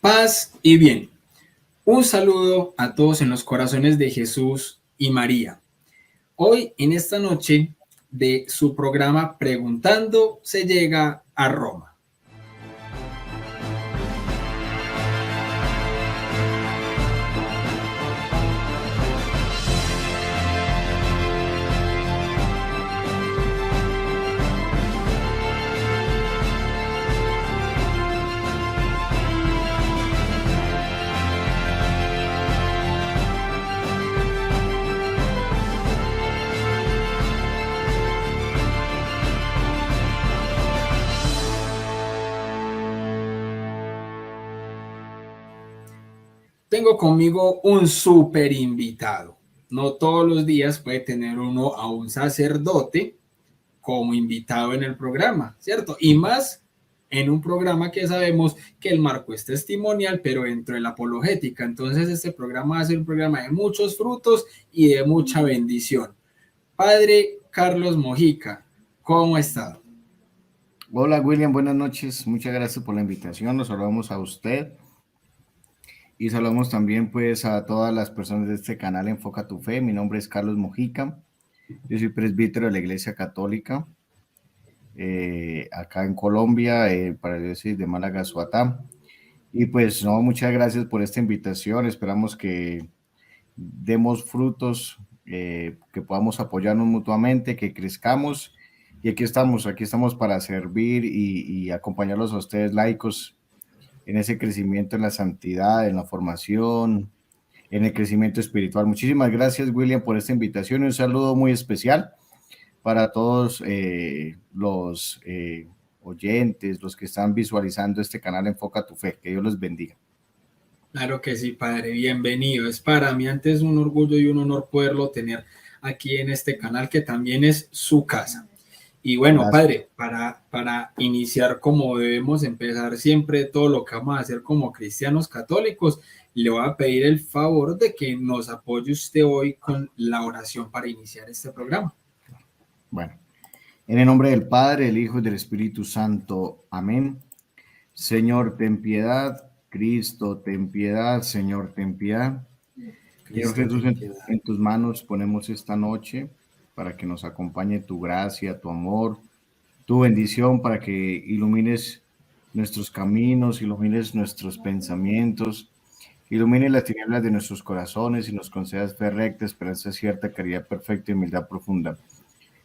Paz y bien. Un saludo a todos en los corazones de Jesús y María. Hoy, en esta noche de su programa Preguntando, se llega a Roma. Tengo conmigo un súper invitado. No todos los días puede tener uno a un sacerdote como invitado en el programa, ¿cierto? Y más en un programa que sabemos que el marco es testimonial, pero dentro de la apologética. Entonces este programa va a ser un programa de muchos frutos y de mucha bendición. Padre Carlos Mojica, ¿cómo ha estado? Hola William, buenas noches. Muchas gracias por la invitación. Nos saludamos a usted y saludamos también pues a todas las personas de este canal Enfoca tu Fe. Mi nombre es Carlos Mojica. Yo soy presbítero de la Iglesia Católica acá en Colombia, para la diócesis de Málaga, Suatá. Y pues no, muchas gracias por esta invitación. Esperamos que demos frutos, que podamos apoyarnos mutuamente, que crezcamos. Y aquí estamos para servir y acompañarlos a ustedes laicos en ese crecimiento, en la santidad, en la formación, en el crecimiento espiritual. Muchísimas gracias, William, por esta invitación y un saludo muy especial para todos los oyentes, los que están visualizando este canal Enfoca tu Fe. Que Dios los bendiga. Claro que sí, padre, bienvenido. Es para mí antes un orgullo y un honor poderlo tener aquí en este canal que también es su casa. Y bueno, Gracias. padre, para iniciar como debemos empezar siempre todo lo que vamos a hacer como cristianos católicos, le voy a pedir el favor de que nos apoye usted hoy con la oración para iniciar este programa. Bueno, en el nombre del Padre, del Hijo y del Espíritu Santo. Amén. Señor, ten piedad. Cristo, ten piedad. Señor, ten piedad. Señor Jesús, en tus manos ponemos esta noche para que nos acompañe tu gracia, tu amor, tu bendición, para que ilumines nuestros caminos, ilumines nuestros pensamientos, ilumines las tinieblas de nuestros corazones y nos concedas fe recta, esperanza cierta, caridad perfecta y humildad profunda.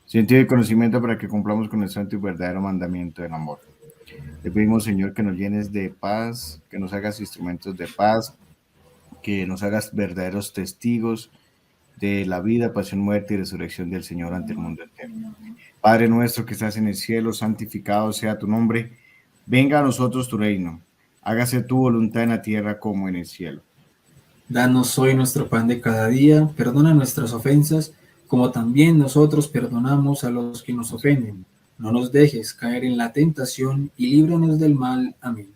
Sentido y conocimiento para que cumplamos con el santo y verdadero mandamiento del amor. Te pedimos, Señor, que nos llenes de paz, que nos hagas instrumentos de paz, que nos hagas verdaderos testigos de la vida, pasión, muerte y resurrección del Señor ante el mundo entero. Padre nuestro que estás en el cielo, santificado sea tu nombre. Venga a nosotros tu reino. Hágase tu voluntad en la tierra como en el cielo. Danos hoy nuestro pan de cada día, perdona nuestras ofensas, como también nosotros perdonamos a los que nos ofenden. No nos dejes caer en la tentación y líbranos del mal. Amén.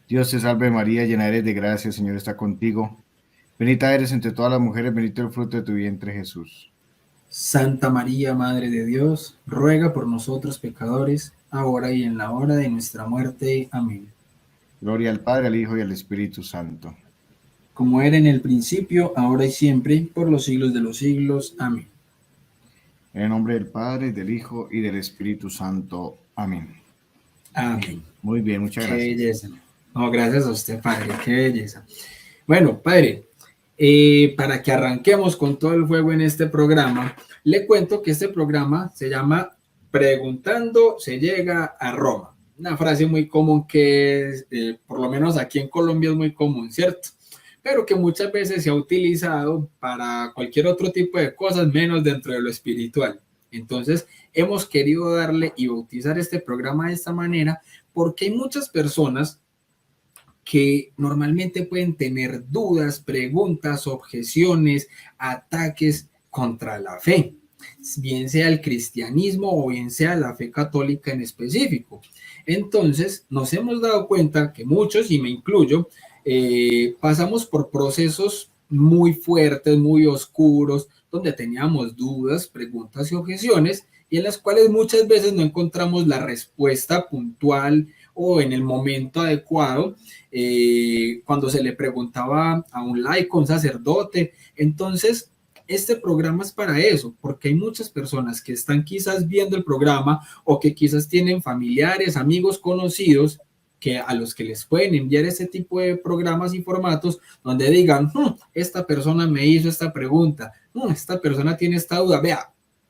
Dios te salve María, llena eres de gracia, el Señor está contigo. Bendita eres entre todas las mujeres, bendito el fruto de tu vientre Jesús. Santa María, Madre de Dios, ruega por nosotros pecadores, ahora y en la hora de nuestra muerte. Amén. Gloria al Padre, al Hijo y al Espíritu Santo. Como era en el principio, ahora y siempre, por los siglos de los siglos. Amén. En el nombre del Padre, del Hijo y del Espíritu Santo. Amén. Amén. Muy bien, muchas gracias. Qué belleza. No, gracias a usted, Padre, qué belleza. Bueno, Padre, para que arranquemos con todo el fuego en este programa, le cuento que este programa se llama Preguntando se llega a Roma. Una frase muy común que por lo menos aquí en Colombia es muy común, ¿cierto? Pero que muchas veces se ha utilizado para cualquier otro tipo de cosas, menos dentro de lo espiritual. Entonces, hemos querido darle y bautizar este programa de esta manera porque hay muchas personas que normalmente pueden tener dudas, preguntas, objeciones, ataques contra la fe, bien sea el cristianismo o bien sea la fe católica en específico. Entonces, nos hemos dado cuenta que muchos, y me incluyo, pasamos por procesos muy fuertes, muy oscuros, donde teníamos dudas, preguntas y objeciones, y en las cuales muchas veces no encontramos la respuesta puntual o en el momento adecuado, cuando se le preguntaba a un laico, un sacerdote. Entonces, este programa es para eso, porque hay muchas personas que están quizás viendo el programa o que quizás tienen familiares, amigos, conocidos que a los que les pueden enviar ese tipo de programas y formatos donde digan, esta persona me hizo esta pregunta, esta persona tiene esta duda,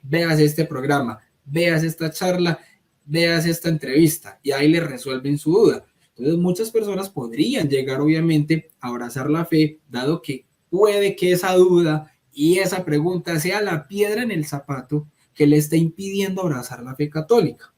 veas este programa, veas esta charla, veas esta entrevista y ahí le resuelven su duda. Entonces muchas personas podrían llegar obviamente a abrazar la fe, dado que puede que esa duda y esa pregunta sea la piedra en el zapato que le está impidiendo abrazar la fe católica.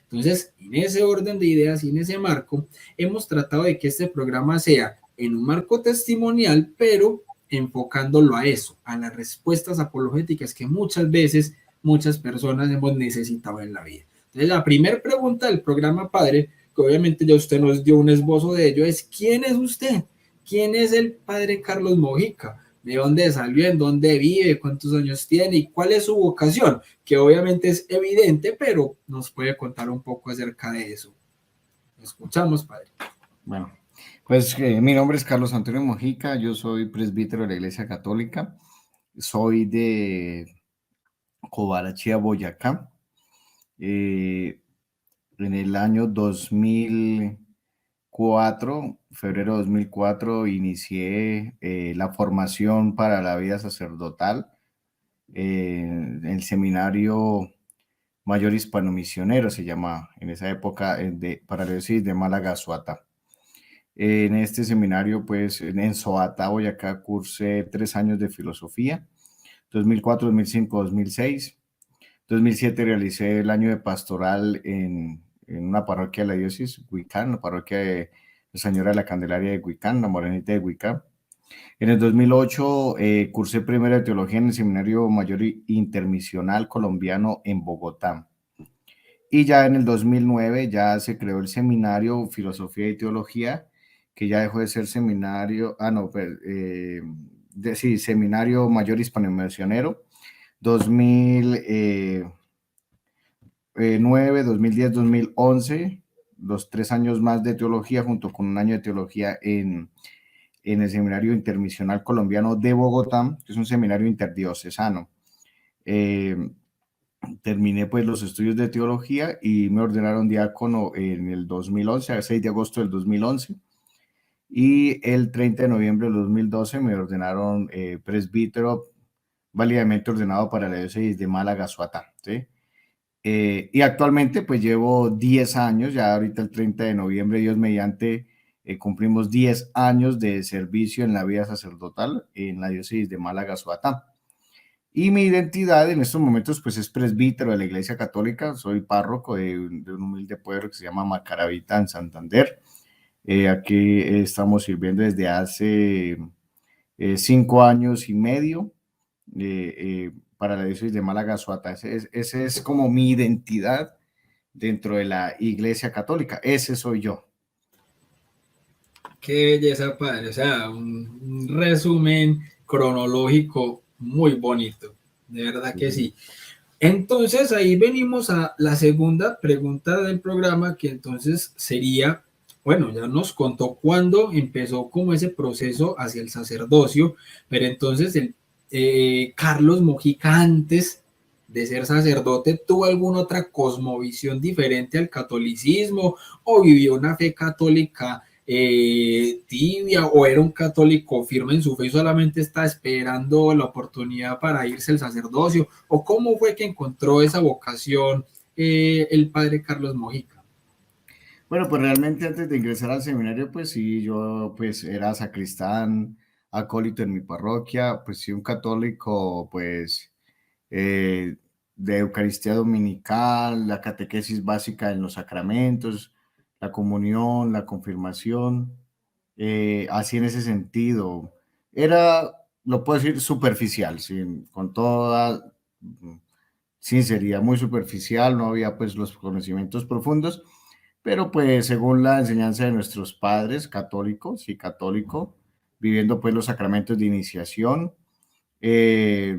Entonces, en ese orden de ideas y en ese marco, hemos tratado de que este programa sea en un marco testimonial, pero enfocándolo a eso, a las respuestas apologéticas que muchas veces muchas personas hemos necesitado en la vida. Entonces, la primera pregunta del programa, padre, que obviamente ya usted nos dio un esbozo de ello, es ¿quién es usted? ¿Quién es el padre Carlos Mojica? ¿De dónde salió? ¿En dónde vive? ¿Cuántos años tiene? ¿Y cuál es su vocación? Que obviamente es evidente, pero nos puede contar un poco acerca de eso. Escuchamos, padre. Bueno, pues mi nombre es Carlos Antonio Mojica, yo soy presbítero de la Iglesia Católica, soy de Cobarachía, Boyacá. En el año 2004, febrero de 2004, inicié la formación para la vida sacerdotal en el seminario Mayor Hispano Misionero, se llama en esa época, para la diócesis de Málaga, Soata. En este seminario, pues en Soata, Boyacá, cursé 3 años de filosofía, 2004, 2005, 2006. 2007 realicé el año de pastoral en una parroquia de la diócesis, Huicán, la parroquia de la Señora de la Candelaria de Huicán, la Morenita de Huicán. En el 2008 cursé primero de teología en el Seminario Mayor Intermisional Colombiano en Bogotá. Y ya en el 2009 ya se creó el Seminario Filosofía y Teología, que ya dejó de ser seminario, Seminario Mayor Hispano-Misionero, 2009, 2010, 2011, los 3 años más de teología junto con un año de teología en el Seminario Intermisional Colombiano de Bogotá, que es un seminario interdiocesano. Terminé pues los estudios de teología y me ordenaron diácono en el 2011, el 6 de agosto del 2011, y el 30 de noviembre del 2012 me ordenaron presbítero, válidamente ordenado para la diócesis de Málaga, Soata, ¿sí? Y actualmente pues llevo 10 años, ya ahorita el 30 de noviembre, Dios mediante, cumplimos 10 años de servicio en la vida sacerdotal en la diócesis de Málaga, Soata. Y mi identidad en estos momentos pues es presbítero de la Iglesia Católica, soy párroco de un humilde pueblo que se llama Macaravita en Santander. Aquí estamos sirviendo desde hace 5 años y medio para la diócesis de Málaga, Soata. Ese es como mi identidad dentro de la Iglesia Católica. Ese soy yo. Qué belleza, padre. O sea, un resumen cronológico muy bonito. De verdad que sí. Entonces ahí venimos a la segunda pregunta del programa, que entonces sería, bueno, ya nos contó cuándo empezó como ese proceso hacia el sacerdocio, pero entonces Carlos Mojica antes de ser sacerdote, ¿tuvo alguna otra cosmovisión diferente al catolicismo o vivió una fe católica tibia o era un católico firme en su fe y solamente está esperando la oportunidad para irse al sacerdocio? ¿O cómo fue que encontró esa vocación el padre Carlos Mojica? Bueno, pues realmente antes de ingresar al seminario, pues sí, yo pues era sacristán, acólito en mi parroquia, pues sí, un católico, pues de Eucaristía Dominical, la catequesis básica en los sacramentos, la comunión, la confirmación, así en ese sentido. Era, lo puedo decir, superficial, con toda sinceridad, muy superficial, no había pues los conocimientos profundos, pero pues según la enseñanza de nuestros padres católicos y católico, viviendo pues los sacramentos de iniciación, eh,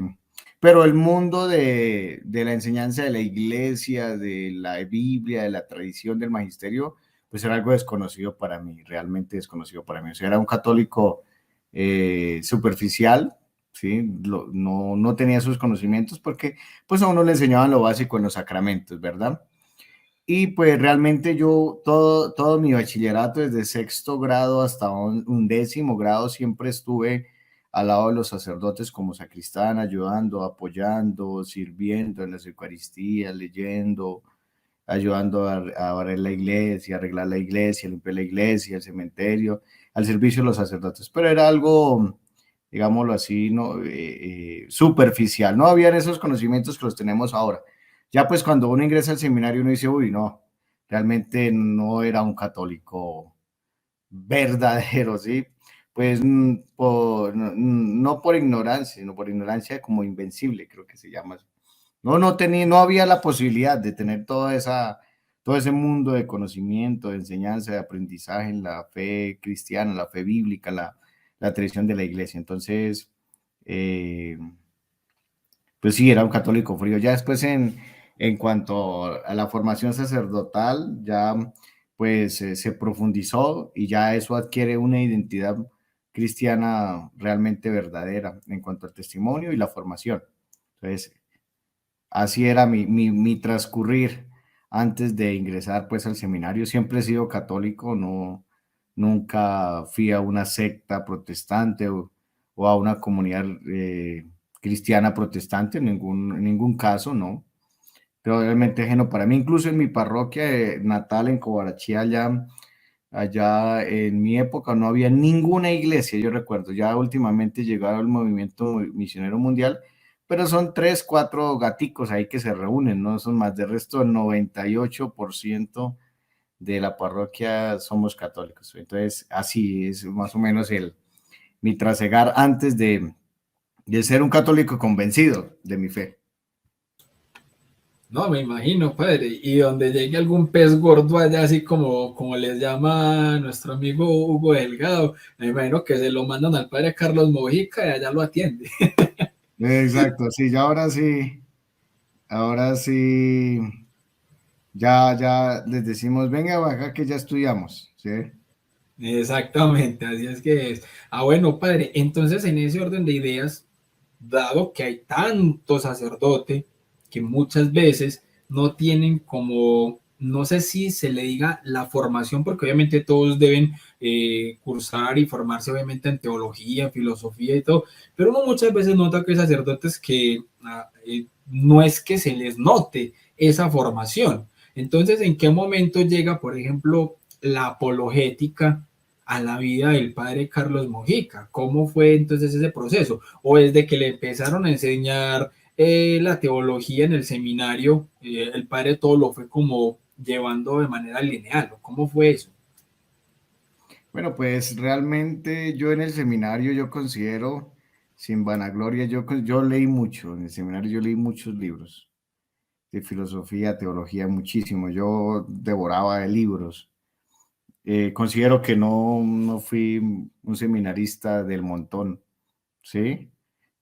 pero el mundo de la enseñanza de la iglesia, de la Biblia, de la tradición del magisterio, pues era algo desconocido para mí, realmente desconocido para mí. O sea, era un católico superficial, ¿sí? No tenía sus conocimientos porque pues a uno le enseñaban lo básico en los sacramentos, ¿verdad? Y pues realmente yo todo mi bachillerato, desde sexto grado hasta undécimo grado, siempre estuve al lado de los sacerdotes como sacristán, ayudando, apoyando, sirviendo en las Eucaristías, leyendo, ayudando a barrer la iglesia, arreglar la iglesia, limpiar la iglesia, el cementerio, al servicio de los sacerdotes. Pero era algo, digámoslo así, no, superficial. No habían esos conocimientos que los tenemos ahora. Ya pues cuando uno ingresa al seminario uno dice, uy, no, realmente no era un católico verdadero, ¿sí? Pues no por ignorancia, sino por ignorancia como invencible, creo que se llama. No había la posibilidad de tener todo ese mundo de conocimiento, de enseñanza, de aprendizaje en la fe cristiana, la fe bíblica, la tradición de la iglesia. Entonces, eh, pues sí, era un católico frío. Ya después en cuanto a la formación sacerdotal, ya pues se profundizó y ya eso adquiere una identidad cristiana realmente verdadera en cuanto al testimonio y la formación. Entonces, así era mi transcurrir antes de ingresar pues al seminario. Siempre he sido católico, nunca fui a una secta protestante o a una comunidad cristiana protestante, en ningún caso, no. Pero realmente ajeno para mí, incluso en mi parroquia natal en Cobarachí, allá en mi época no había ninguna iglesia, yo recuerdo, ya últimamente llegaba el movimiento misionero mundial, pero son tres, cuatro gaticos ahí que se reúnen, no son más. De resto, el 98% de la parroquia somos católicos. Entonces, así es más o menos mi trasegar antes de ser un católico convencido de mi fe. No, me imagino, padre. Y donde llegue algún pez gordo allá, así como les llama nuestro amigo Hugo Delgado, me imagino que se lo mandan al padre Carlos Mojica y allá lo atiende. Exacto, sí, ya ahora sí, ya les decimos, venga, acá que ya estudiamos, ¿sí? Exactamente, así es que es. Ah, bueno, padre, entonces en ese orden de ideas, dado que hay tanto sacerdote que muchas veces no tienen como, no sé si se le diga la formación, porque obviamente todos deben cursar y formarse obviamente en teología, en filosofía y todo, pero uno muchas veces nota que hay sacerdotes que no es que se les note esa formación. Entonces, ¿en qué momento llega, por ejemplo, la apologética a la vida del padre Carlos Mojica? ¿Cómo fue entonces ese proceso? ¿O desde que le empezaron a enseñar la teología en el seminario, el padre todo lo fue como llevando de manera lineal? ¿Cómo fue eso? Bueno, pues realmente yo en el seminario yo considero, sin vanagloria, yo leí mucho, en el seminario yo leí muchos libros de filosofía, teología, muchísimo. Yo devoraba de libros. Considero que no fui un seminarista del montón, ¿sí?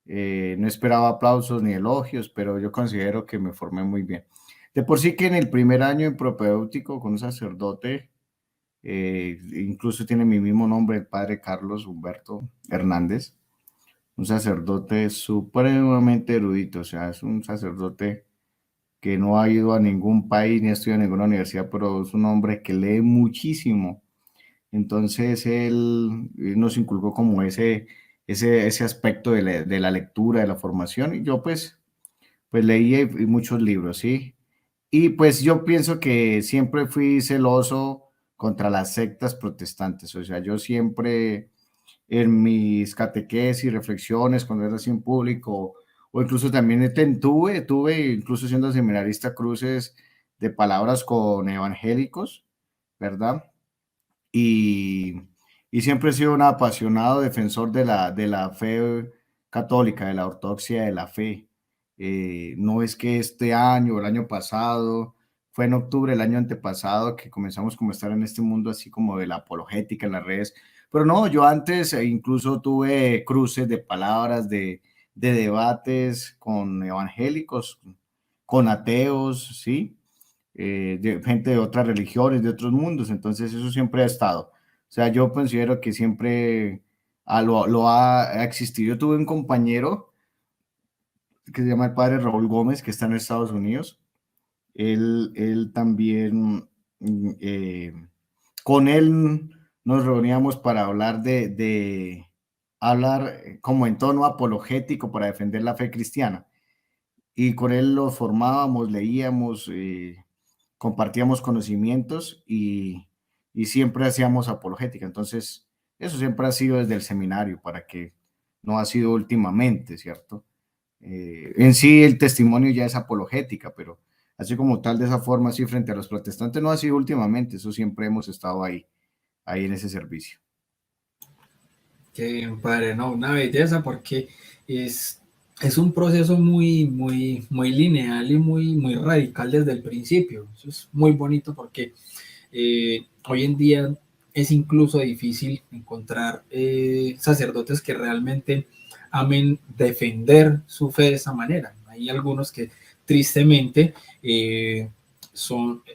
No esperaba aplausos ni elogios, pero yo considero que me formé muy bien. De por sí que en el primer año en propedéutico con un sacerdote, incluso tiene mi mismo nombre, el padre Carlos Humberto Hernández, un sacerdote supremamente erudito, o sea, es un sacerdote que no ha ido a ningún país ni ha estudiado en ninguna universidad, pero es un hombre que lee muchísimo. Entonces él nos inculcó como ese aspecto de la lectura, de la formación, y yo pues leí muchos libros, ¿sí? Y pues yo pienso que siempre fui celoso contra las sectas protestantes, o sea, yo siempre en mis catequesis y reflexiones cuando era así en público, o incluso también tuve, incluso siendo seminarista, cruces de palabras con evangélicos, ¿verdad? Y, y siempre he sido un apasionado defensor de la fe católica, de la ortodoxia de la fe. No es que este año o el año pasado, fue en octubre del año antepasado que comenzamos como a estar en este mundo así como de la apologética en las redes, pero no, yo antes incluso tuve cruces de palabras, de debates con evangélicos, con ateos, ¿sí? de gente de otras religiones, de otros mundos, entonces eso siempre ha estado. O sea, yo considero que siempre ha existido. Yo tuve un compañero que se llama el padre Raúl Gómez, que está en Estados Unidos. Él también, con él nos reuníamos para hablar hablar como en tono apologético para defender la fe cristiana. Y con él lo formábamos, leíamos, compartíamos conocimientos y siempre hacíamos apologética. Entonces, eso siempre ha sido desde el seminario, para que no ha sido últimamente, ¿cierto? En sí el testimonio ya es apologética, pero así como tal, de esa forma, así frente a los protestantes, no ha sido últimamente, eso siempre hemos estado ahí en ese servicio. Qué bien, padre, no, una belleza porque es, es un proceso muy lineal y muy radical desde el principio. Eso es muy bonito porque hoy en día es incluso difícil encontrar sacerdotes que realmente amen defender su fe de esa manera. Hay algunos que tristemente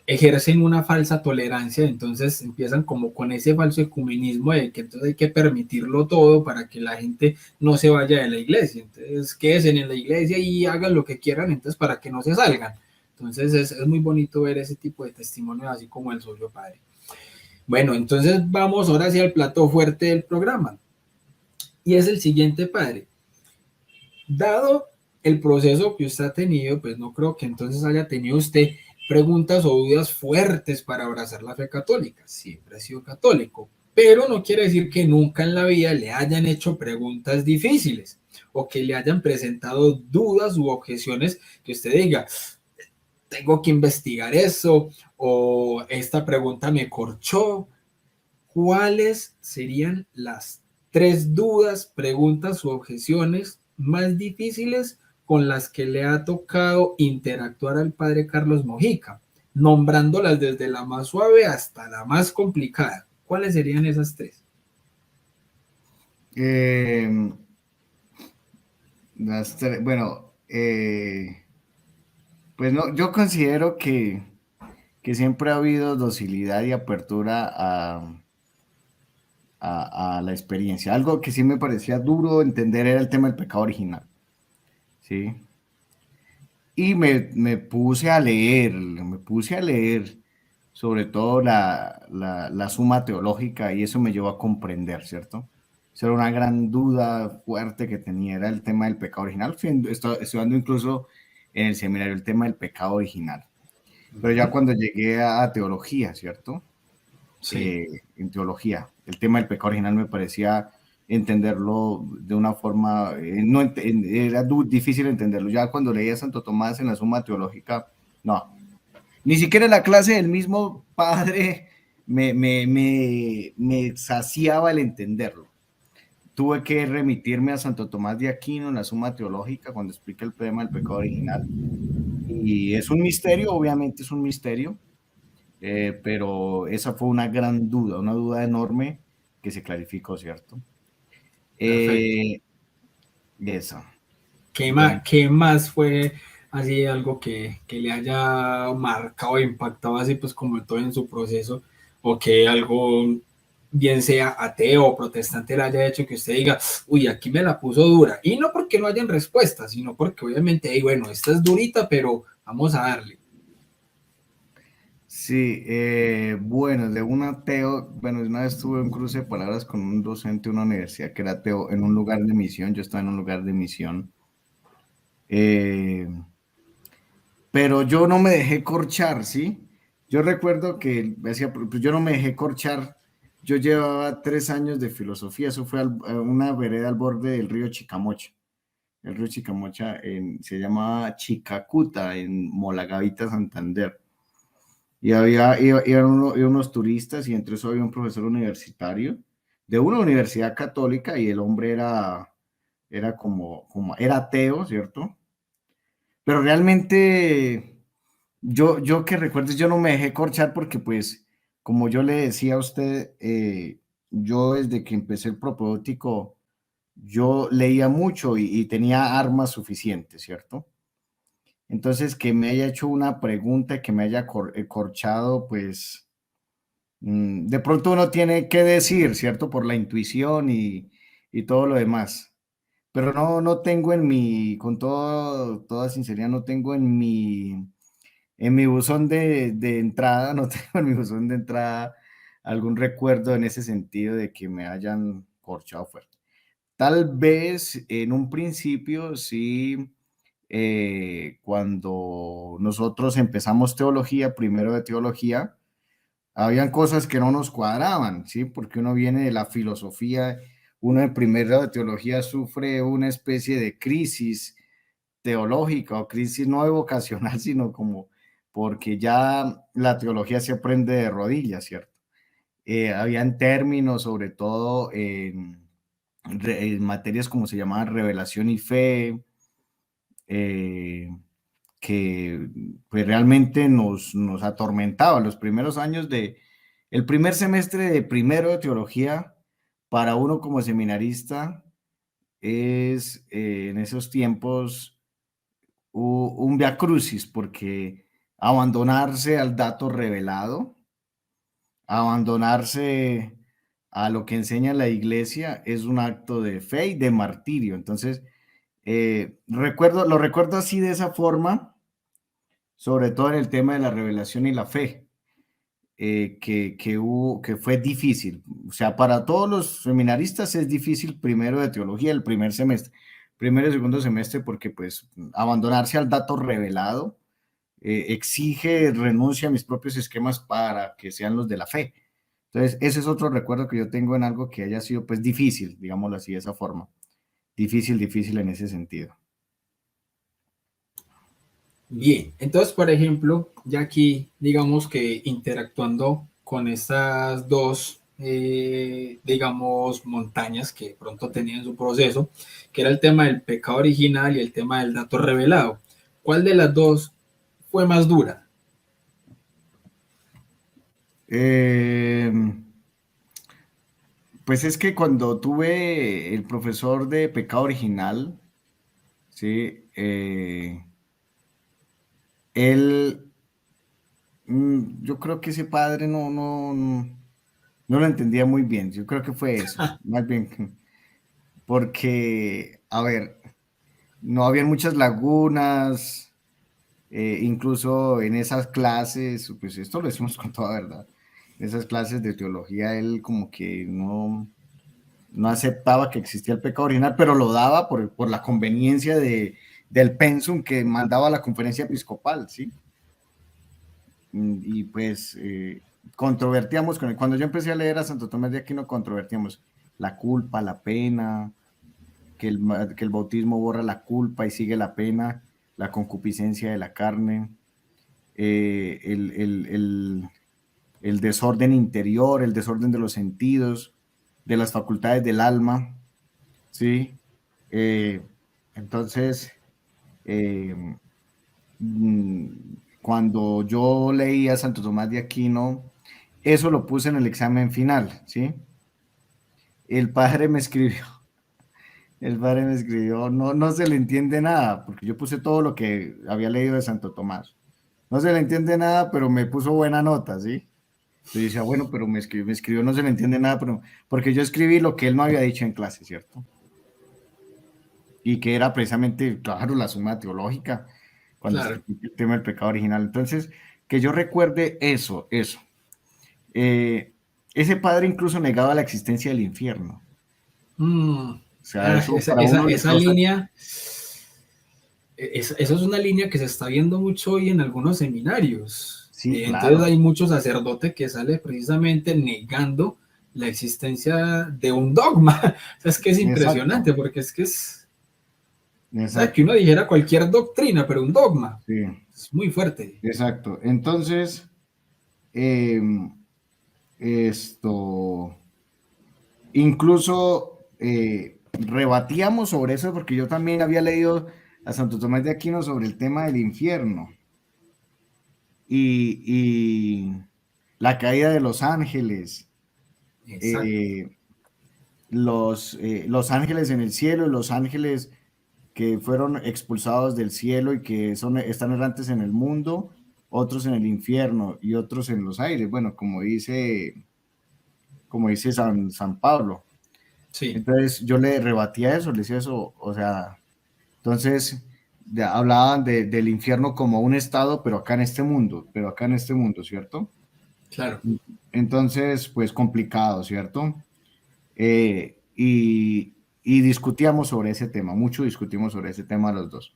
ejercen una falsa tolerancia, entonces empiezan como con ese falso ecumenismo de que entonces hay que permitirlo todo para que la gente no se vaya de la iglesia. Entonces quédense en la iglesia y hagan lo que quieran, entonces para que no se salgan. Entonces es muy bonito ver ese tipo de testimonios así como el suyo, padre. Bueno, entonces vamos ahora hacia el plato fuerte del programa. Y es el siguiente, padre. Dado el proceso que usted ha tenido, pues no creo que entonces haya tenido usted preguntas o dudas fuertes para abrazar la fe católica. Siempre ha sido católico, pero no quiere decir que nunca en la vida le hayan hecho preguntas difíciles o que le hayan presentado dudas u objeciones que usted diga, tengo que investigar eso o esta pregunta me corchó. ¿Cuáles serían las tres dudas, preguntas u objeciones más difíciles con las que le ha tocado interactuar al padre Carlos Mojica? Nombrándolas desde la más suave hasta la más complicada. ¿Cuáles serían esas tres? Eh, bueno, pues no, yo considero que siempre ha habido docilidad y apertura a la experiencia. Algo que sí me parecía duro entender era el tema del pecado original, ¿sí? Y me puse a leer sobre todo la Suma Teológica, y eso me llevó a comprender, ¿cierto? Esa era una gran duda fuerte que tenía, era el tema del pecado original. Estudiando incluso en el seminario el tema del pecado original. Pero ya cuando llegué a teología, ¿cierto? Sí, En teología, el tema del pecado original me parecía entenderlo de una forma, no era difícil entenderlo. Ya cuando leía a Santo Tomás en la Suma Teológica, no, ni siquiera la clase del mismo padre me saciaba el entenderlo. Tuve que remitirme a Santo Tomás de Aquino en la Suma Teológica cuando explica el tema del pecado original. Y es un misterio, obviamente es un misterio, pero esa fue una duda enorme que se clarificó, ¿cierto? perfecto. Eh, esa. Más, Bueno, qué más fue así algo que le haya marcado e impactado así pues como todo en su proceso o que algo bien sea ateo o protestante le haya hecho que usted diga, uy, aquí me la puso dura? Y no porque no hayan respuestas, sino porque obviamente, hey, bueno, esta es durita, pero vamos a darle. sí, bueno, de un ateo, bueno, una vez tuve un cruce de palabras con un docente de una universidad que era ateo en un lugar de misión. Yo estaba en un lugar de misión, eh, pero yo no me dejé corchar, ¿sí? Yo recuerdo que decía, pues yo no me dejé corchar. Yo llevaba 3 años de filosofía, eso fue a una vereda al borde del río Chicamocha. El río Chicamocha se llama Chicacuta, en Molagavita, Santander. Y iban unos turistas, y entre eso había un profesor universitario de una universidad católica, y el hombre era era ateo, ¿cierto? Pero realmente yo que recuerdes, yo no me dejé corchar porque pues, como yo le decía a usted, yo desde que empecé el propedéutico, yo leía mucho y tenía armas suficientes, ¿cierto? Entonces, que me haya hecho una pregunta, que me haya corchado, pues de pronto uno tiene que decir, ¿cierto? Por la intuición y todo lo demás. Pero no tengo en mi, con toda sinceridad, no tengo en mi buzón de entrada, no tengo en mi buzón de entrada algún recuerdo en ese sentido de que me hayan corchado fuerte. Tal vez en un principio sí, cuando nosotros empezamos teología, primero de teología, habían cosas que no nos cuadraban, ¿sí? Porque uno viene de la filosofía, uno en primero de teología sufre una especie de crisis teológica o crisis no vocacional, sino como porque ya la teología se aprende de rodillas, ¿cierto? Habían términos, sobre todo en materias como se llamaban revelación y fe, eh, que pues realmente nos atormentaba los primeros años el primer semestre de primero de teología para uno como seminarista es en esos tiempos un via crucis, porque abandonarse al dato revelado, abandonarse a lo que enseña la iglesia es un acto de fe y de martirio. Entonces, lo recuerdo así de esa forma, sobre todo en el tema de la revelación y la fe, que fue difícil. O sea, para todos los seminaristas es difícil primero de teología, el primer semestre, primero y segundo semestre, porque pues abandonarse al dato revelado exige renuncia a mis propios esquemas para que sean los de la fe. Entonces, ese es otro recuerdo que yo tengo en algo que haya sido pues difícil, digámoslo así, de esa forma. Difícil en ese sentido. Bien, entonces, por ejemplo, ya aquí, digamos que interactuando con estas dos, digamos, montañas que pronto tenían su proceso, que era el tema del pecado original y el tema del dato revelado. ¿Cuál de las dos fue más dura? Eh, pues es que cuando tuve el profesor de pecado original, ¿sí? Él, yo creo que ese padre no lo entendía muy bien. Yo creo que fue eso, más bien, porque, a ver, no habían muchas lagunas, incluso en esas clases, pues esto lo decimos con toda verdad, en esas clases de teología él como que no aceptaba que existía el pecado original, pero lo daba por la conveniencia del pensum que mandaba la conferencia episcopal, ¿sí? Y pues controvertíamos con él. Cuando yo empecé a leer a Santo Tomás de Aquino, controvertíamos la culpa, la pena, que el bautismo borra la culpa y sigue la pena, la concupiscencia de la carne, eh, el, el, el, el desorden interior, el desorden de los sentidos, de las facultades del alma, ¿sí? Eh, entonces, eh, mm, cuando yo leí a Santo Tomás de Aquino, eso lo puse en el examen final, ¿sí? El padre me escribió, el padre me escribió, no se le entiende nada, porque yo puse todo lo que había leído de Santo Tomás. No se le entiende nada, pero me puso buena nota, ¿sí? Yo decía, bueno, pero me escribió, no se le entiende nada, pero porque yo escribí lo que él no había dicho en clase, ¿cierto? Y que era precisamente, claro, la suma teológica, cuando se Claro. explica el tema del pecado original. Entonces, que yo recuerde eso. Eh, ese padre incluso negaba la existencia del infierno. Mm, O sea, eso esa, para esa, uno le esa causa... línea, eso es una línea que se está viendo mucho hoy en algunos seminarios. Sí, Entonces claro, hay muchos sacerdotes que sale precisamente negando la existencia de un dogma. O sea, es que es exacto, impresionante porque es que es, o sea, que exacto, uno dijera cualquier doctrina, pero un dogma sí, es muy fuerte. exacto. Entonces, eh, esto, incluso rebatíamos sobre eso porque yo también había leído a Santo Tomás de Aquino sobre el tema del infierno y la caída de los ángeles, Exacto. eh, los ángeles en el cielo y los ángeles que fueron expulsados del cielo y que están errantes en el mundo, otros en el infierno y otros en los aires. Bueno, como dice San Pablo. Sí, Entonces yo le rebatía eso, le decía eso, o sea, entonces hablaban del infierno como un estado, pero acá en este mundo, ¿cierto? claro. Entonces, pues complicado, ¿cierto? Y discutíamos sobre ese tema, mucho discutimos sobre ese tema los dos.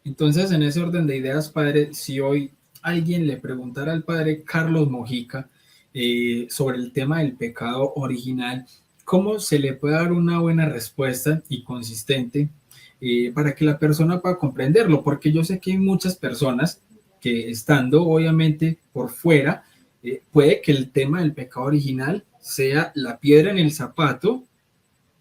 Entonces, en ese orden de ideas, padre, si hoy alguien le preguntara al padre Carlos Mojica sobre el tema del pecado original, ¿cómo se le puede dar una buena respuesta y consistente para que la persona pueda comprenderlo? Porque yo sé que hay muchas personas que estando obviamente por fuera, puede que el tema del pecado original sea la piedra en el zapato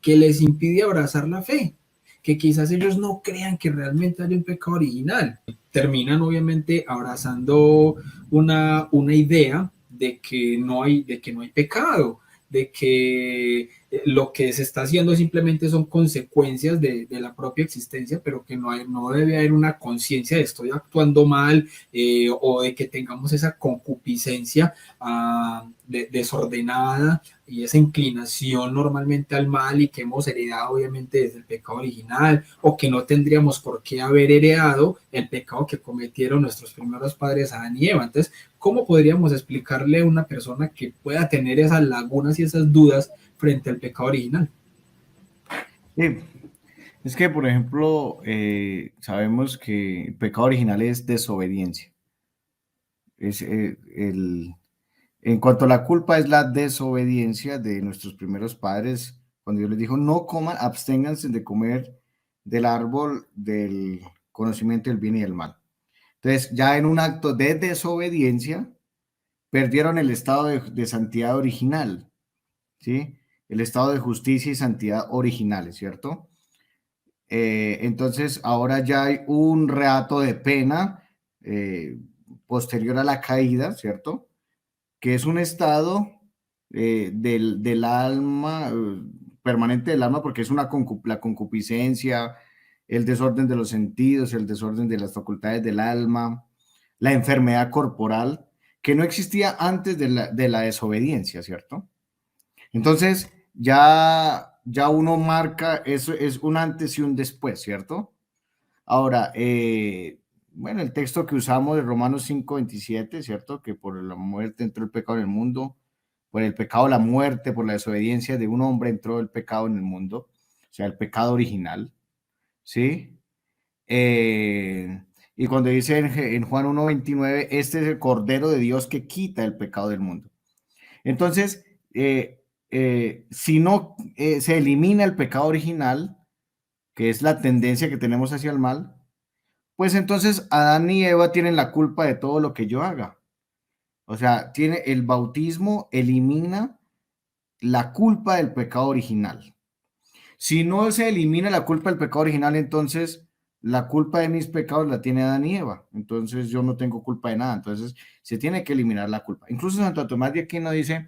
que les impide abrazar la fe, que quizás ellos no crean que realmente hay un pecado original. Terminan obviamente abrazando una idea de que no hay pecado, de que lo que se está haciendo simplemente son consecuencias de la propia existencia, pero que no debe haber una conciencia de estoy actuando mal o de que tengamos esa concupiscencia desordenada y esa inclinación normalmente al mal y que hemos heredado obviamente desde el pecado original o que no tendríamos por qué haber heredado el pecado que cometieron nuestros primeros padres Adán y Eva. Entonces, ¿cómo podríamos explicarle a una persona que pueda tener esas lagunas y esas dudas frente al pecado original? Sí, es que, por ejemplo, sabemos que el pecado original es desobediencia. Es, en cuanto a la culpa, es la desobediencia de nuestros primeros padres, cuando Dios les dijo, no coman, absténganse de comer del árbol del conocimiento del bien y del mal. Entonces, ya en un acto de desobediencia, perdieron el estado de santidad original, ¿sí? El estado de justicia y santidad originales, ¿cierto? Entonces, ahora ya hay un reato de pena posterior a la caída, ¿cierto? Que es un estado del alma, permanente del alma, porque es la concupiscencia, el desorden de los sentidos, el desorden de las facultades del alma, la enfermedad corporal, que no existía antes de la desobediencia, ¿cierto? Entonces, ya uno marca, eso es un antes y un después, ¿cierto? Ahora, bueno, el texto que usamos de Romanos 5:27, ¿cierto? Que por la muerte entró el pecado en el mundo, por el pecado la muerte, por la desobediencia de un hombre entró el pecado en el mundo, o sea, el pecado original, ¿sí? Y cuando dice en Juan 1:29, este es el Cordero de Dios que quita el pecado del mundo. Entonces, si no se elimina el pecado original, que es la tendencia que tenemos hacia el mal, pues entonces Adán y Eva tienen la culpa de todo lo que yo haga. O sea, el bautismo elimina la culpa del pecado original. Si no se elimina la culpa del pecado original, entonces la culpa de mis pecados la tiene Adán y Eva. Entonces yo no tengo culpa de nada. Entonces se tiene que eliminar la culpa. Incluso Santo Tomás de Aquino dice,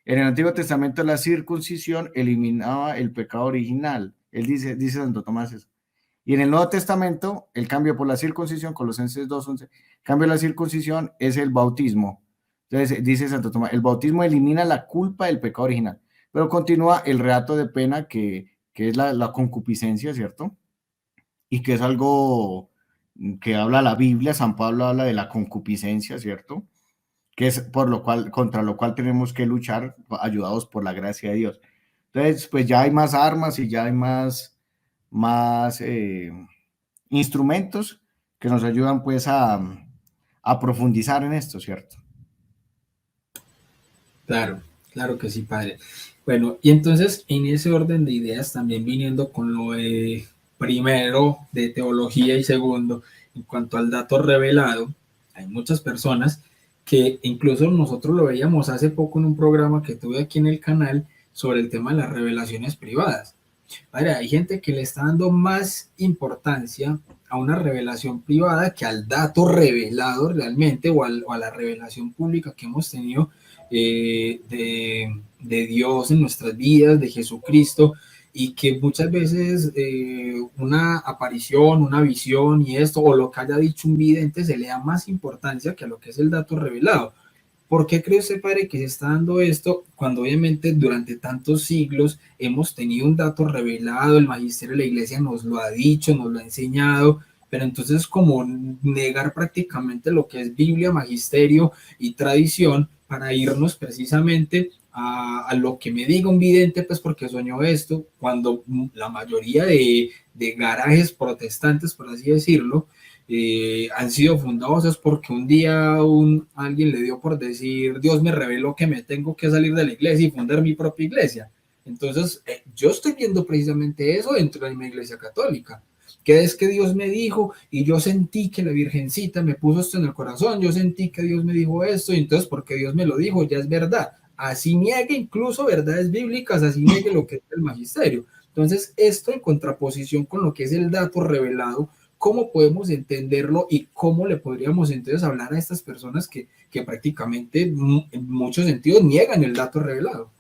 en el Antiguo Testamento la circuncisión eliminaba el pecado original. Él dice Santo Tomás eso. Y en el Nuevo Testamento, el cambio por la circuncisión, Colosenses 2:11, cambio de la circuncisión es el bautismo. Entonces dice Santo Tomás, el bautismo elimina la culpa del pecado original, pero continúa el reato de pena que es la concupiscencia, ¿cierto? Y que es algo que habla la Biblia, San Pablo habla de la concupiscencia, ¿cierto? Que es contra lo cual tenemos que luchar ayudados por la gracia de Dios. Entonces, pues ya hay más armas y ya hay más instrumentos que nos ayudan pues a profundizar en esto, ¿cierto? Claro, claro que sí, padre. Bueno, y entonces en ese orden de ideas, también viniendo con lo de primero de teología y segundo, en cuanto al dato revelado, hay muchas personas que incluso nosotros lo veíamos hace poco en un programa que tuve aquí en el canal sobre el tema de las revelaciones privadas. Padre, hay gente que le está dando más importancia a una revelación privada que al dato revelado realmente o a la revelación pública que hemos tenido de Dios en nuestras vidas, de Jesucristo. y que muchas veces una aparición, una visión y esto, o lo que haya dicho un vidente, se le da más importancia que a lo que es el dato revelado. ¿Por qué cree usted, padre, que se está dando esto cuando obviamente durante tantos siglos hemos tenido un dato revelado, el magisterio de la iglesia nos lo ha dicho, nos lo ha enseñado, pero entonces como negar prácticamente lo que es Biblia, magisterio y tradición para irnos precisamente a lo que me diga un vidente, pues porque soñó esto, cuando la mayoría de garajes protestantes, por así decirlo, han sido fundados es porque un día alguien le dio por decir, Dios me reveló que me tengo que salir de la iglesia y fundar mi propia iglesia. Entonces, yo estoy viendo precisamente eso dentro de mi iglesia católica, que es que Dios me dijo y yo sentí que la Virgencita me puso esto en el corazón, yo sentí que Dios me dijo esto y entonces porque Dios me lo dijo ya es verdad. Así niegue incluso verdades bíblicas, así niegue lo que es el magisterio. Entonces, esto en contraposición con lo que es el dato revelado, cómo podemos entenderlo y cómo le podríamos entonces hablar a estas personas que prácticamente en muchos sentidos niegan el dato revelado.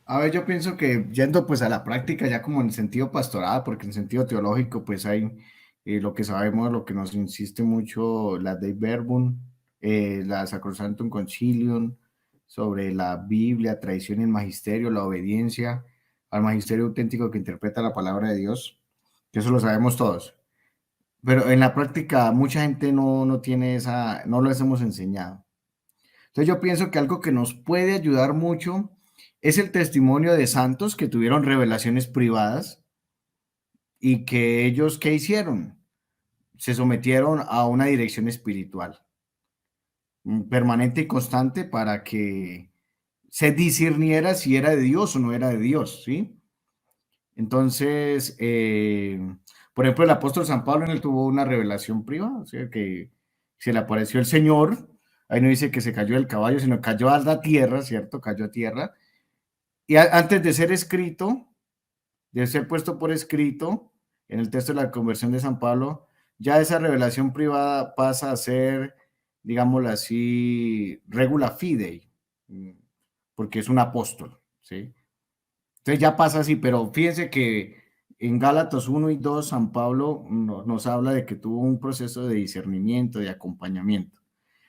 A ver, yo pienso que yendo pues a la práctica, ya como en el sentido pastoral, porque en sentido teológico pues hay lo que sabemos, lo que nos insiste mucho la Dei Verbum, la Sacrosanctum Concilium, sobre la Biblia, tradición y el magisterio, la obediencia al magisterio auténtico que interpreta la palabra de Dios, que eso lo sabemos todos. Pero en la práctica mucha gente no tiene esa, no lo hemos enseñado. Entonces yo pienso que algo que nos puede ayudar mucho es el testimonio de santos que tuvieron revelaciones privadas y que ellos, ¿qué hicieron? Se sometieron a una dirección espiritual permanente y constante para que se discerniera si era de Dios o no era de Dios, ¿sí? Entonces, por ejemplo, el apóstol San Pablo en él tuvo una revelación privada, o sea, que se le apareció el Señor, ahí no dice que se cayó del caballo, sino cayó a la tierra, ¿cierto? Cayó a tierra. Y antes de ser escrito, de ser puesto por escrito, en el texto de la conversión de San Pablo, ya esa revelación privada pasa a ser, digámoslo así, regula fidei, porque es un apóstol, ¿sí? Entonces ya pasa así, pero fíjense que en Gálatas 1 y 2 San Pablo nos habla de que tuvo un proceso de discernimiento, de acompañamiento.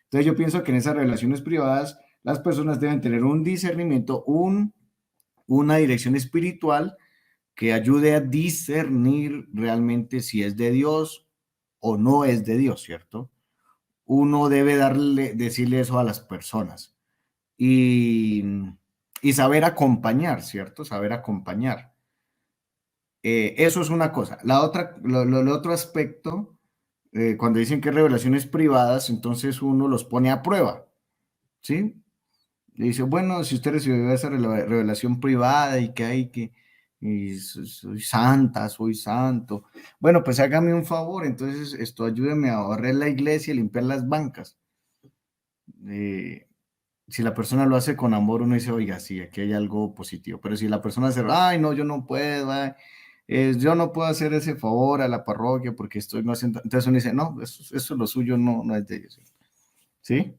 Entonces yo pienso que en esas relaciones privadas las personas deben tener un discernimiento, una dirección espiritual que ayude a discernir realmente si es de Dios o no es de Dios, ¿cierto? Uno debe decirle eso a las personas y, y saber acompañar, ¿cierto? Saber acompañar. Eso es una cosa. La otra, el otro aspecto, cuando dicen que revelaciones privadas, entonces uno los pone a prueba, ¿sí? Le dice, bueno, si usted recibió esa revelación privada y que hay que, y soy santa, soy santo. Bueno, pues hágame un favor, entonces esto ayúdeme a barrer la iglesia y limpiar las bancas. Si la persona lo hace con amor, uno dice, oiga, sí, aquí hay algo positivo. Pero si la persona dice, ay, no, yo no puedo, ay, yo no puedo hacer ese favor a la parroquia porque estoy no haciendo. Entonces uno dice, no, eso es lo suyo, no es de ellos. ¿Sí?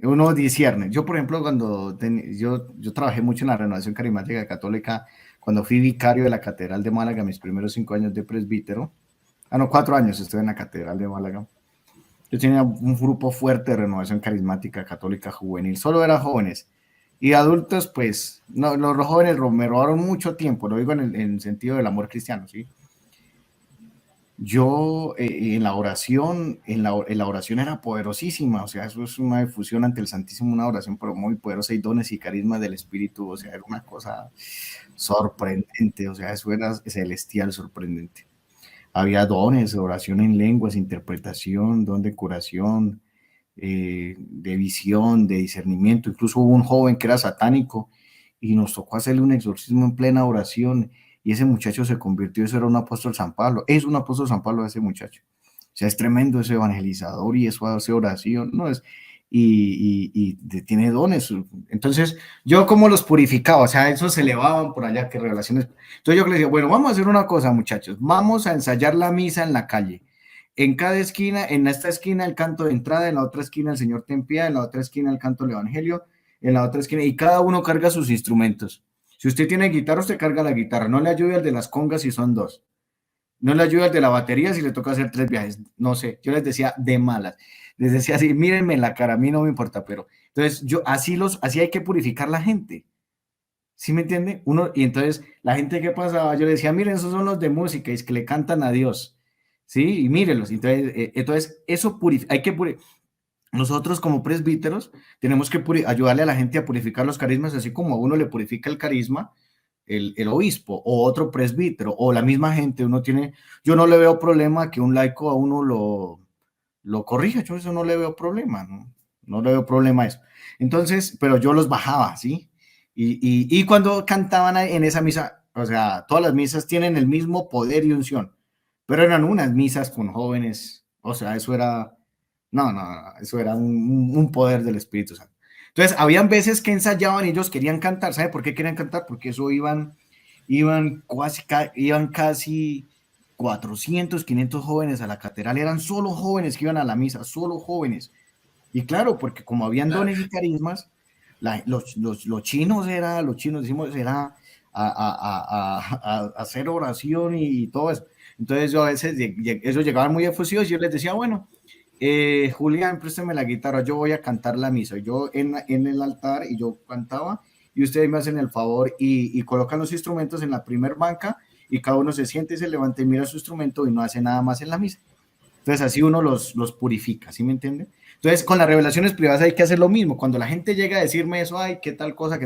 Uno discierne. Yo, por ejemplo, cuando yo trabajé mucho en la Renovación Carismática Católica, cuando fui vicario de la Catedral de Málaga, mis primeros 5 años de presbítero, no, 4 años estuve en la Catedral de Málaga. Yo tenía un grupo fuerte de Renovación Carismática Católica juvenil, solo eran jóvenes. Y adultos, pues, no, los jóvenes me robaron mucho tiempo, lo digo en el sentido del amor cristiano, ¿sí? Yo en la oración, en la oración era poderosísima, o sea, eso es una difusión ante el Santísimo, una oración pero muy poderosa y dones y carismas del Espíritu, o sea, era una cosa sorprendente, o sea, eso era celestial, sorprendente. Había dones, oración en lenguas, interpretación, don de curación, de visión, de discernimiento, incluso hubo un joven que era satánico y nos tocó hacerle un exorcismo en plena oración y ese muchacho se convirtió, eso era un apóstol San Pablo, es un apóstol San Pablo ese muchacho, o sea, es tremendo ese evangelizador y eso hace oración, ¿no? Tiene dones, entonces yo como los purificaba, o sea, esos se elevaban por allá, que revelaciones, entonces yo le decía, bueno, vamos a hacer una cosa muchachos, vamos a ensayar la misa en la calle, en cada esquina, en esta esquina el canto de entrada, en la otra esquina el Señor ten piedad, en la otra esquina el canto del Evangelio, en la otra esquina, y cada uno carga sus instrumentos. Si usted tiene guitarra, usted carga la guitarra. No le ayude al de las congas si son dos. No le ayuda al de la batería si le toca hacer 3 viajes. No sé, yo les decía de malas. Les decía así, mírenme en la cara, a mí no me importa, pero entonces así hay que purificar la gente. ¿Sí me entiende? Y entonces la gente que pasaba, yo le decía, miren, esos son los de música, y es que le cantan a Dios. ¿Sí? Y mírenlos. Entonces eso hay que purificar. Nosotros como presbíteros tenemos que ayudarle a la gente a purificar los carismas, así como a uno le purifica el carisma el obispo o otro presbítero o la misma gente. Yo no le veo problema que un laico a uno lo corrija, yo eso no le veo problema, ¿no? No le veo problema a eso. Entonces, pero yo los bajaba, ¿sí? Y cuando cantaban en esa misa, o sea, todas las misas tienen el mismo poder y unción, pero eran unas misas con jóvenes, o sea, eso era, no, eso era un poder del Espíritu Santo. Entonces, habían veces que ensayaban y ellos querían cantar. ¿Sabe por qué querían cantar? Porque eso iban casi 400, 500 jóvenes a la catedral. Eran solo jóvenes que iban a la misa, solo jóvenes. Y claro, porque como habían Claro. dones y carismas, los chinos decimos, era a hacer oración y todo eso. Entonces yo a veces, ellos llegaban muy efusivos y yo les decía, bueno, Julián, présteme la guitarra, yo voy a cantar la misa. Yo en el altar y yo cantaba y ustedes me hacen el favor y colocan los instrumentos en la primer banca y cada uno se siente y se levanta y mira su instrumento y no hace nada más en la misa. Entonces así uno los purifica, ¿sí me entiende? Entonces con las revelaciones privadas hay que hacer lo mismo. Cuando la gente llega a decirme eso, ay, qué tal cosa,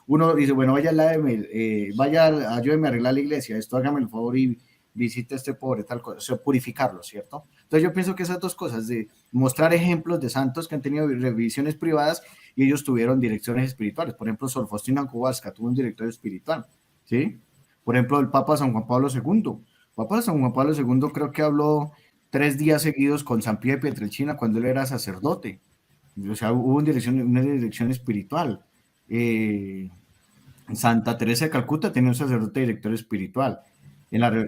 uno dice, bueno, vaya, ayúdeme a arreglar la iglesia, esto hágame el favor y visite a este pobre, tal cosa, o sea, purificarlo, ¿cierto? Entonces yo pienso que esas dos cosas, de mostrar ejemplos de santos que han tenido revisiones privadas y ellos tuvieron direcciones espirituales. Por ejemplo, Sor Faustina Kowalska tuvo un director espiritual, ¿sí? Por ejemplo, el Papa San Juan Pablo II. Papa San Juan Pablo II creo que habló 3 días seguidos con San Pío de Pietrelcina cuando él era sacerdote. O sea, hubo una dirección espiritual. Santa Teresa de Calcuta tenía un sacerdote director espiritual.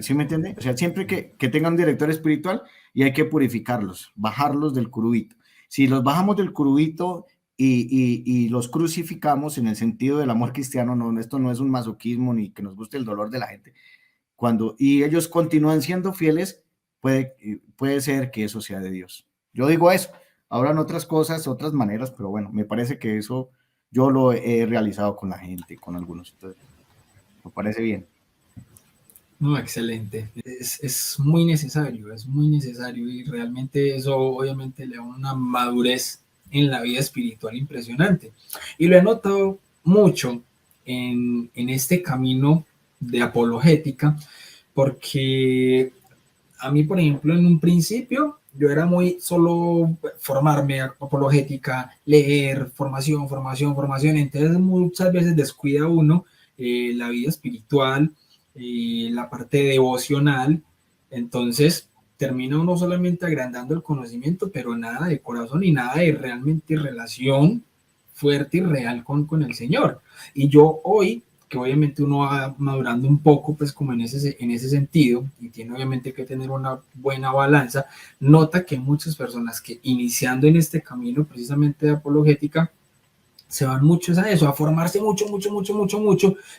¿Sí me entiende? O sea, siempre que tengan un director espiritual y hay que purificarlos, bajarlos del curubito. Si los bajamos del curubito y los crucificamos en el sentido del amor cristiano, no, esto no es un masoquismo ni que nos guste el dolor de la gente. Y ellos continúan siendo fieles, puede ser que eso sea de Dios. Yo digo eso. Habrán otras cosas, otras maneras, pero bueno, me parece que eso yo lo he realizado con la gente, con algunos. Entonces, me parece bien. No, excelente. Es muy necesario y realmente eso obviamente le da una madurez en la vida espiritual impresionante. Y lo he notado mucho en este camino de apologética, porque a mí, por ejemplo, en un principio, yo era muy solo formarme, apologética, leer, formación. Entonces, muchas veces descuida uno la vida espiritual, la parte devocional. Entonces, termina uno solamente agrandando el conocimiento, pero nada de corazón y nada de realmente relación fuerte y real con el Señor. Y yo hoy, que obviamente uno va madurando un poco, pues como en ese sentido, y tiene obviamente que tener una buena balanza, nota que muchas personas que iniciando en este camino precisamente de apologética, se van muchos a eso, a formarse mucho,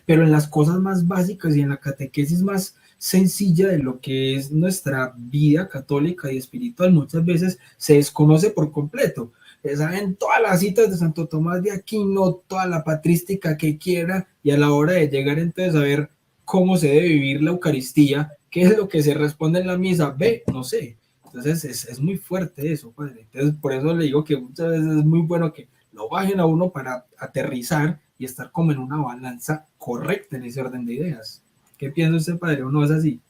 pero en las cosas más básicas y en la catequesis más sencilla de lo que es nuestra vida católica y espiritual, muchas veces se desconoce por completo. Saben todas las citas de Santo Tomás de Aquino, toda la patrística que quiera, y a la hora de llegar entonces a ver cómo se debe vivir la Eucaristía, qué es lo que se responde en la misa, ve, no sé. Entonces es muy fuerte eso, padre. Entonces por eso le digo que muchas veces es muy bueno que lo bajen a uno para aterrizar y estar como en una balanza correcta en ese orden de ideas. ¿Qué piensa usted, padre? ¿O no es así?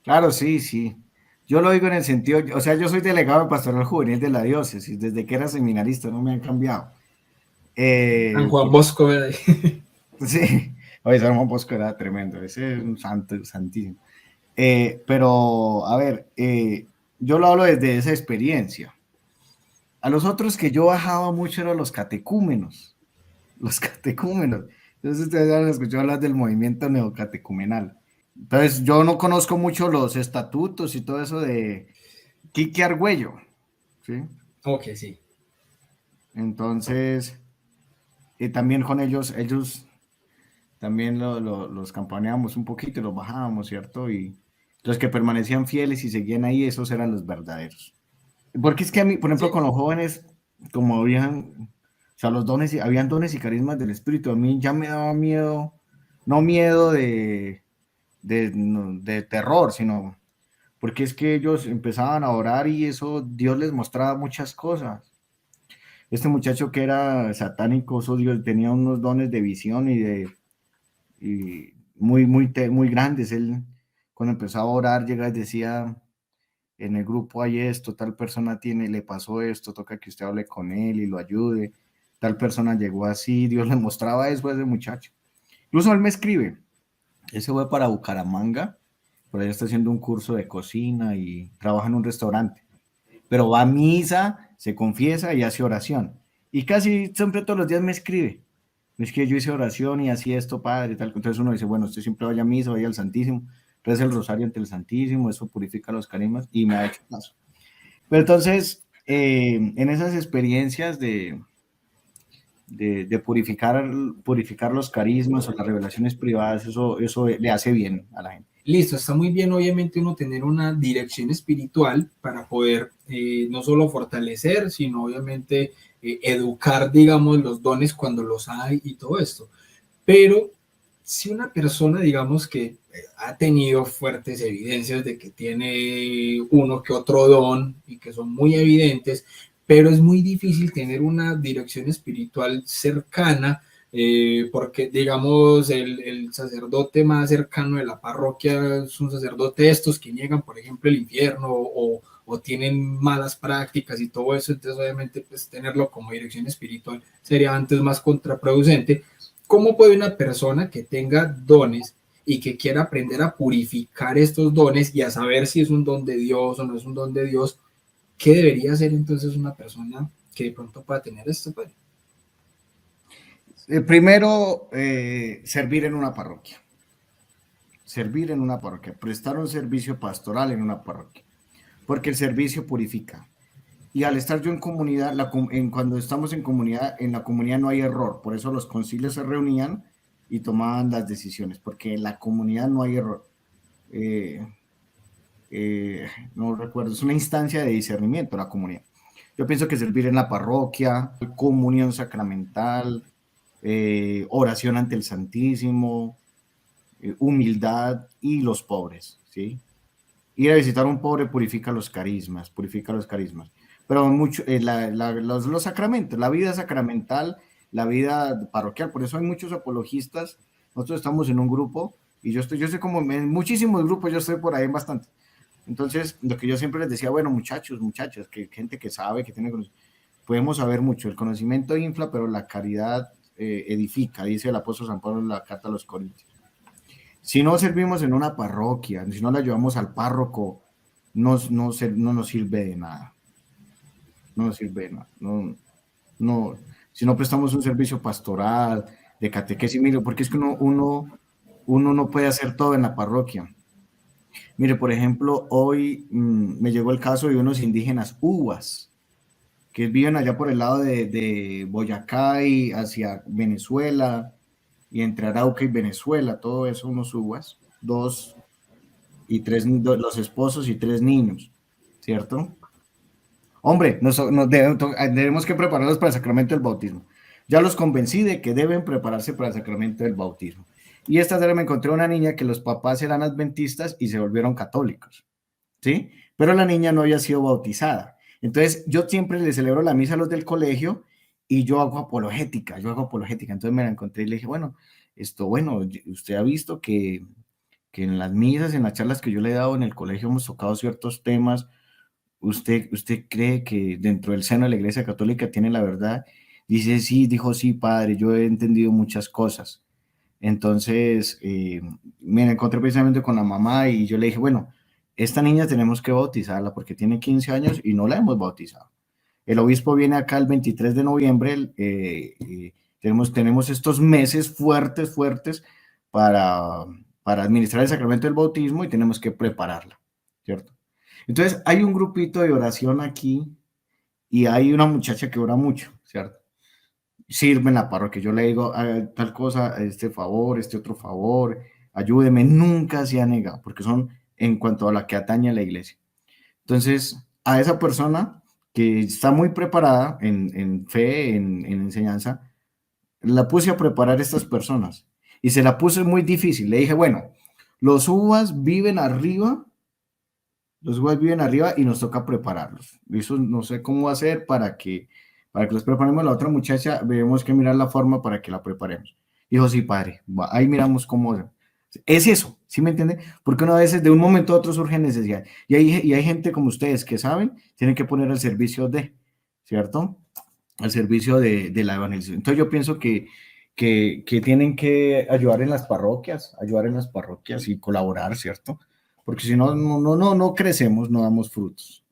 Claro, sí, sí. Yo lo digo en el sentido, o sea, yo soy delegado de Pastoral Juvenil de la diócesis, desde que era seminarista, no me han cambiado. San Juan Porque, Bosco, ¿verdad? sí, oye, San Juan Bosco era tremendo, ese es un santo, santísimo. Pero, a ver, yo lo hablo desde esa experiencia. A los otros que yo bajaba mucho eran los catecúmenos, los catecúmenos. Entonces ustedes han escuchado hablar del movimiento neocatecumenal. Entonces yo no conozco mucho los estatutos y todo eso de Quique Argüello, ¿sí? Ok, sí. Entonces, también con ellos también los campaneábamos un poquito y los bajábamos, ¿cierto? Y los que permanecían fieles y seguían ahí, esos eran los verdaderos. Porque es que a mí, por ejemplo, Sí, con los jóvenes, como habían, o sea, los dones, habían dones y carismas del Espíritu, a mí ya me daba miedo, no miedo de terror, sino porque es que ellos empezaban a orar y eso Dios les mostraba muchas cosas. Este muchacho que era satánico, eso Dios tenía unos dones de visión y muy grandes. Él, cuando empezó a orar, llega y decía, en el grupo hay esto, tal persona tiene, le pasó esto, toca que usted hable con él y lo ayude. Tal persona llegó así, Dios le mostraba eso a ese muchacho. Incluso él me escribe, ese fue para Bucaramanga, por allá está haciendo un curso de cocina y trabaja en un restaurante, pero va a misa, se confiesa y hace oración. Y casi siempre todos los días me escribe. Es que yo hice oración y así esto, padre, tal. Entonces uno dice, bueno, usted siempre vaya a misa, vaya al Santísimo, reza el rosario ante el Santísimo, eso purifica los carismas y me ha hecho caso. Pero entonces, en esas experiencias de purificar los carismas o las revelaciones privadas, eso le hace bien a la gente. listo, está muy bien obviamente uno tener una dirección espiritual para poder no solo fortalecer, sino obviamente educar, digamos, los dones cuando los hay y todo esto. Pero si una persona, digamos, que ha tenido fuertes evidencias de que tiene uno que otro don y que son muy evidentes, pero es muy difícil tener una dirección espiritual cercana, porque, digamos, el sacerdote más cercano de la parroquia es un sacerdote de estos que niegan, por ejemplo, el infierno o tienen malas prácticas y todo eso, entonces obviamente pues tenerlo como dirección espiritual sería antes más contraproducente. ¿Cómo puede una persona que tenga dones y que quiera aprender a purificar estos dones y a saber si es un don de Dios o no es un don de Dios? ¿Qué debería hacer entonces una persona que de pronto pueda tener esto? Pues? Primero, servir en una parroquia. Servir en una parroquia, prestar un servicio pastoral en una parroquia, porque el servicio purifica. Y al estar yo en comunidad, cuando estamos en la comunidad no hay error, por eso los concilios se reunían y tomaban las decisiones, porque en la comunidad no hay error. Eh, no recuerdo, es una instancia de discernimiento la comunidad. Yo pienso que servir en la parroquia, comunión sacramental, oración ante el Santísimo, humildad y los pobres, ¿sí? Ir a visitar a un pobre purifica los carismas, purifica los carismas. Pero mucho, los sacramentos, la vida sacramental, la vida parroquial, por eso hay muchos apologistas. Nosotros estamos en un grupo y yo estoy como en muchísimos grupos, yo estoy por ahí bastante. Entonces, lo que yo siempre les decía, bueno, muchachos, muchachas, que gente que sabe, que tiene conocimiento, podemos saber mucho. El conocimiento infla, pero la caridad edifica, dice el apóstol San Pablo en la carta a los Corintios. Si no servimos en una parroquia, si no le ayudamos al párroco, no nos sirve de nada. No nos sirve de nada. No, si no prestamos un servicio pastoral, de catequesis, mire, porque es que uno no puede hacer todo en la parroquia. Mire, por ejemplo, hoy me llegó el caso de unos indígenas uvas, que viven allá por el lado de Boyacá y hacia Venezuela, y entre Arauca y Venezuela, todo eso, unos uvas, los esposos y 3 niños, ¿cierto? Hombre, debemos que prepararlos para el sacramento del bautismo. Ya los convencí de que deben prepararse para el sacramento del bautismo. Y esta tarde me encontré una niña que los papás eran adventistas y se volvieron católicos, ¿sí? Pero la niña no había sido bautizada. Entonces, yo siempre le celebro la misa a los del colegio y yo hago apologética. Entonces me la encontré y le dije, bueno, usted ha visto que en las misas, en las charlas que yo le he dado en el colegio hemos tocado ciertos temas. ¿Usted cree que dentro del seno de la Iglesia Católica tiene la verdad? Dice, sí, dijo, sí, padre, yo he entendido muchas cosas. Entonces, me encontré precisamente con la mamá y yo le dije, bueno, esta niña tenemos que bautizarla porque tiene 15 años y no la hemos bautizado. El obispo viene acá el 23 de noviembre, tenemos estos meses fuertes para administrar el sacramento del bautismo y tenemos que prepararla, ¿cierto? Entonces, hay un grupito de oración aquí y hay una muchacha que ora mucho, ¿cierto? sirve en la parroquia. Yo le digo tal cosa, este favor, este otro favor, ayúdeme. Nunca se ha negado, porque son en cuanto a la que atañe a la iglesia. Entonces, a esa persona que está muy preparada en fe, en enseñanza, la puse a preparar estas personas y se la puse muy difícil. Le dije, bueno, los uvas viven arriba, los uvas viven arriba y nos toca prepararlos. Eso no sé cómo hacer para que los preparemos. La otra muchacha, debemos que mirar la forma para que la preparemos. Dijo, sí, padre, ahí miramos cómo. Es eso, ¿sí me entiende? Porque uno a veces de un momento a otro surge necesidad. Y hay gente como ustedes que saben, tienen que poner al servicio de, ¿cierto? Al servicio de la evangelización. Entonces yo pienso que tienen que ayudar en las parroquias y colaborar, ¿cierto? Porque si no, no crecemos, no damos frutos.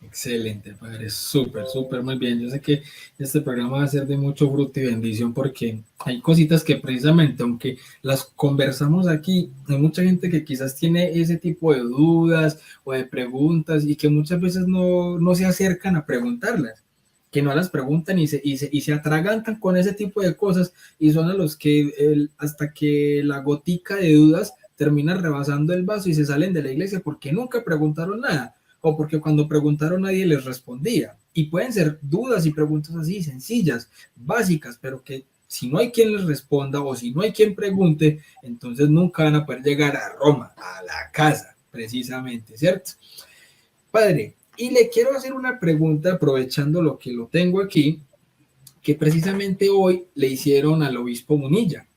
Excelente, padre, súper, súper, muy bien. Yo sé que este programa va a ser de mucho fruto y bendición porque hay cositas que precisamente, aunque las conversamos aquí, hay mucha gente que quizás tiene ese tipo de dudas o de preguntas y que muchas veces no se acercan a preguntarlas, que no las preguntan y se atragantan con ese tipo de cosas y son a los que hasta que la gotica de dudas termina rebasando el vaso y se salen de la iglesia porque nunca preguntaron nada o porque cuando preguntaron nadie les respondía. Y pueden ser dudas y preguntas así sencillas, básicas, pero que si no hay quien les responda o si no hay quien pregunte, entonces nunca van a poder llegar a Roma, a la casa, precisamente, ¿cierto? Padre, y le quiero hacer una pregunta aprovechando lo que lo tengo aquí, que precisamente hoy le hicieron al obispo Munilla.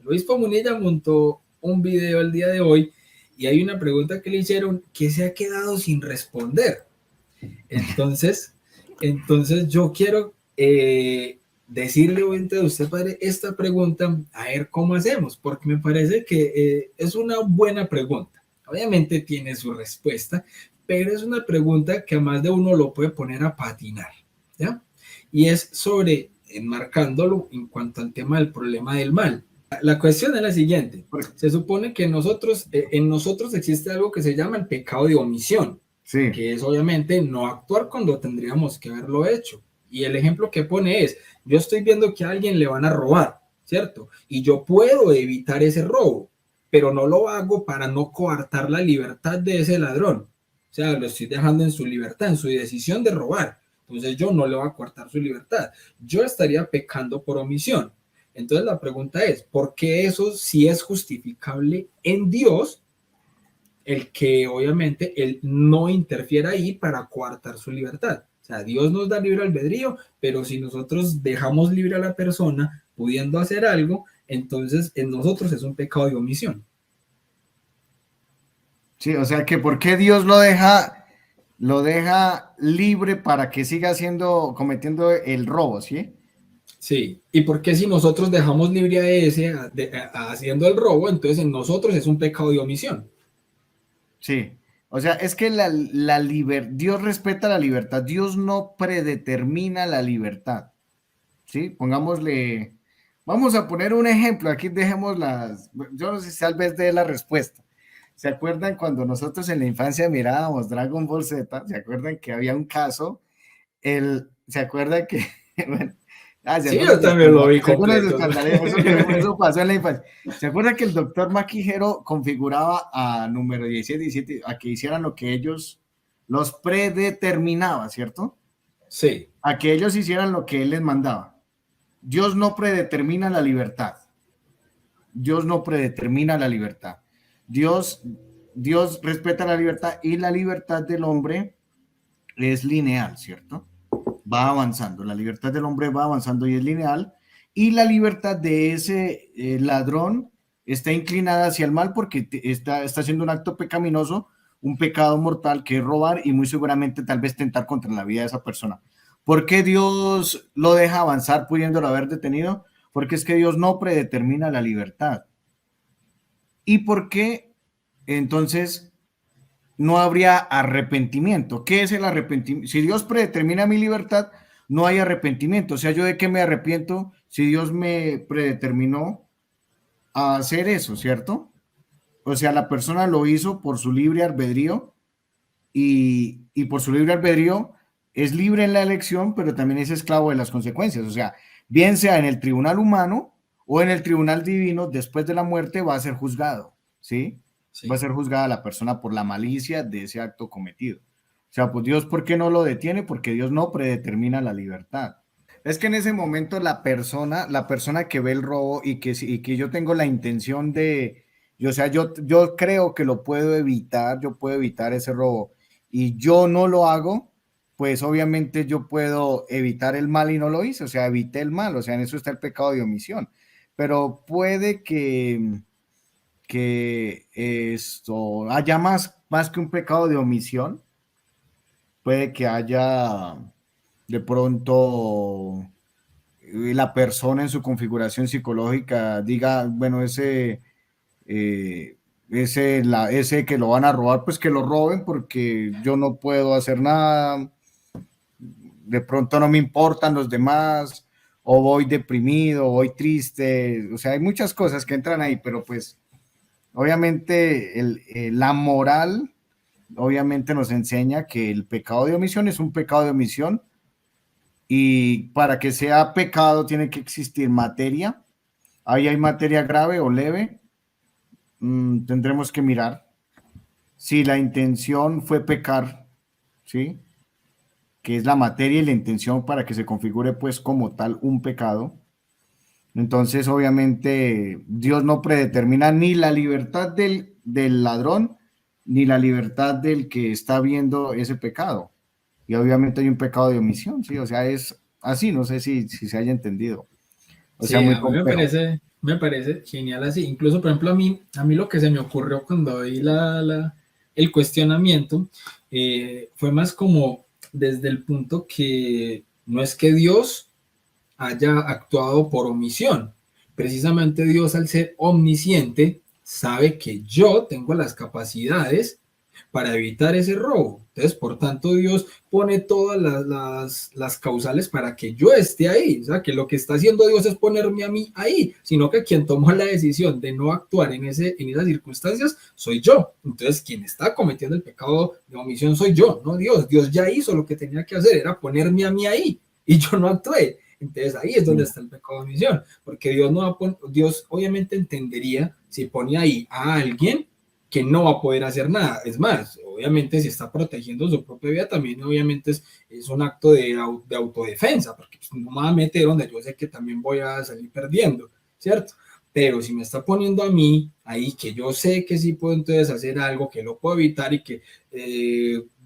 El obispo Munilla montó un video el día de hoy y hay una pregunta que le hicieron que se ha quedado sin responder. Entonces yo quiero decirle a usted, padre, esta pregunta, a ver cómo hacemos, porque me parece que es una buena pregunta. Obviamente tiene su respuesta, pero es una pregunta que a más de uno lo puede poner a patinar, ¿ya? Y es sobre, enmarcándolo en cuanto al tema del problema del mal. La cuestión es la siguiente. Se supone que en nosotros existe algo que se llama el pecado de omisión, Sí. que es obviamente no actuar cuando tendríamos que haberlo hecho. Y el ejemplo que pone es, yo estoy viendo que a alguien le van a robar, ¿cierto? Y yo puedo evitar ese robo, pero no lo hago para no coartar la libertad de ese ladrón. O sea, lo estoy dejando en su libertad, en su decisión de robar. Entonces yo no le voy a coartar su libertad. Yo estaría pecando por omisión. Entonces la pregunta es, ¿por qué eso sí es justificable en Dios? El que obviamente él no interfiera ahí para coartar su libertad. O sea, Dios nos da libre albedrío, pero si nosotros dejamos libre a la persona pudiendo hacer algo, entonces en nosotros es un pecado de omisión. Sí, o sea que ¿por qué Dios lo deja libre para que siga cometiendo el robo, ¿sí? Sí, y porque si nosotros dejamos libre a ese haciendo el robo, entonces en nosotros es un pecado de omisión. Sí, o sea, es que Dios respeta la libertad, Dios no predetermina la libertad, ¿sí? Pongámosle, vamos a poner un ejemplo, aquí dejemos yo no sé si tal vez dé la respuesta. ¿Se acuerdan cuando nosotros en la infancia mirábamos Dragon Ball Z? ¿Se acuerdan que había un caso? ¿Se acuerdan que, bueno, Sí, yo también lo vi completo. eso pasó en la infancia. ¿Se acuerda que el doctor Maquijero configuraba a número 17, 17 a que hicieran lo que ellos los predeterminaba, ¿cierto? Sí. A que ellos hicieran lo que él les mandaba. Dios no predetermina la libertad. Dios no predetermina la libertad. Dios respeta la libertad y la libertad del hombre es lineal, ¿cierto? Va avanzando, la libertad del hombre va avanzando y es lineal, y la libertad de ese ladrón está inclinada hacia el mal porque está haciendo un acto pecaminoso, un pecado mortal que es robar y muy seguramente tal vez tentar contra la vida de esa persona. ¿Por qué Dios lo deja avanzar pudiéndolo haber detenido? Porque es que Dios no predetermina la libertad. ¿Y por qué entonces no habría arrepentimiento? ¿Qué es el arrepentimiento? Si Dios predetermina mi libertad, no hay arrepentimiento. O sea, ¿yo de qué me arrepiento si Dios me predeterminó a hacer eso, cierto? O sea, la persona lo hizo por su libre albedrío y por su libre albedrío es libre en la elección, pero también es esclavo de las consecuencias. O sea, bien sea en el tribunal humano o en el tribunal divino, después de la muerte va a ser juzgado, ¿sí? Va a Sí. ser juzgada la persona por la malicia de ese acto cometido. O sea, pues Dios, ¿por qué no lo detiene? Porque Dios no predetermina la libertad. Es que en ese momento la persona que ve el robo y que yo tengo la intención de, o sea, yo creo que lo puedo evitar, yo puedo evitar ese robo y yo no lo hago, pues obviamente yo puedo evitar el mal y no lo hice, o sea, evité el mal, o sea, en eso está el pecado de omisión. Pero puede que esto haya más que un pecado de omisión, puede que haya de pronto la persona en su configuración psicológica diga, bueno, ese que lo van a robar, pues que lo roben porque yo no puedo hacer nada, de pronto no me importan los demás, o voy deprimido, o voy triste, o sea, hay muchas cosas que entran ahí, pero pues obviamente la moral obviamente nos enseña que el pecado de omisión es un pecado de omisión y para que sea pecado tiene que existir materia. Ahí hay materia grave o leve. Tendremos que mirar si la intención fue pecar, ¿sí? Que es la materia y la intención para que se configure pues como tal un pecado. Entonces, obviamente, Dios no predetermina ni la libertad del ladrón, ni la libertad del que está viendo ese pecado. Y obviamente hay un pecado de omisión, ¿sí? O sea, es así, no sé si se haya entendido. O sea, Sí, muy a mí complejo. me parece genial así. Incluso, por ejemplo, a mí lo que se me ocurrió cuando vi el cuestionamiento fue más como desde el punto que no es que Dios haya actuado por omisión. Precisamente Dios, al ser omnisciente, sabe que yo tengo las capacidades para evitar ese robo. Entonces, por tanto, Dios pone todas las causales para que yo esté ahí. O sea, que lo que está haciendo Dios es ponerme a mí ahí, sino que quien tomó la decisión de no actuar en esas circunstancias soy yo. Entonces, quien está cometiendo el pecado de omisión soy yo, no Dios. Dios ya hizo lo que tenía que hacer, era ponerme a mí ahí, y yo no actué. Entonces ahí es donde está el pecado de omisión, porque Dios no va a Dios obviamente entendería si pone ahí a alguien que no va a poder hacer nada. Es más, obviamente si está protegiendo su propia vida, también obviamente es un acto de autodefensa, porque pues, no me va a meter donde yo sé que también voy a salir perdiendo, ¿cierto? Pero si me está poniendo a mí ahí, que yo sé que sí puedo entonces hacer algo, que lo puedo evitar y que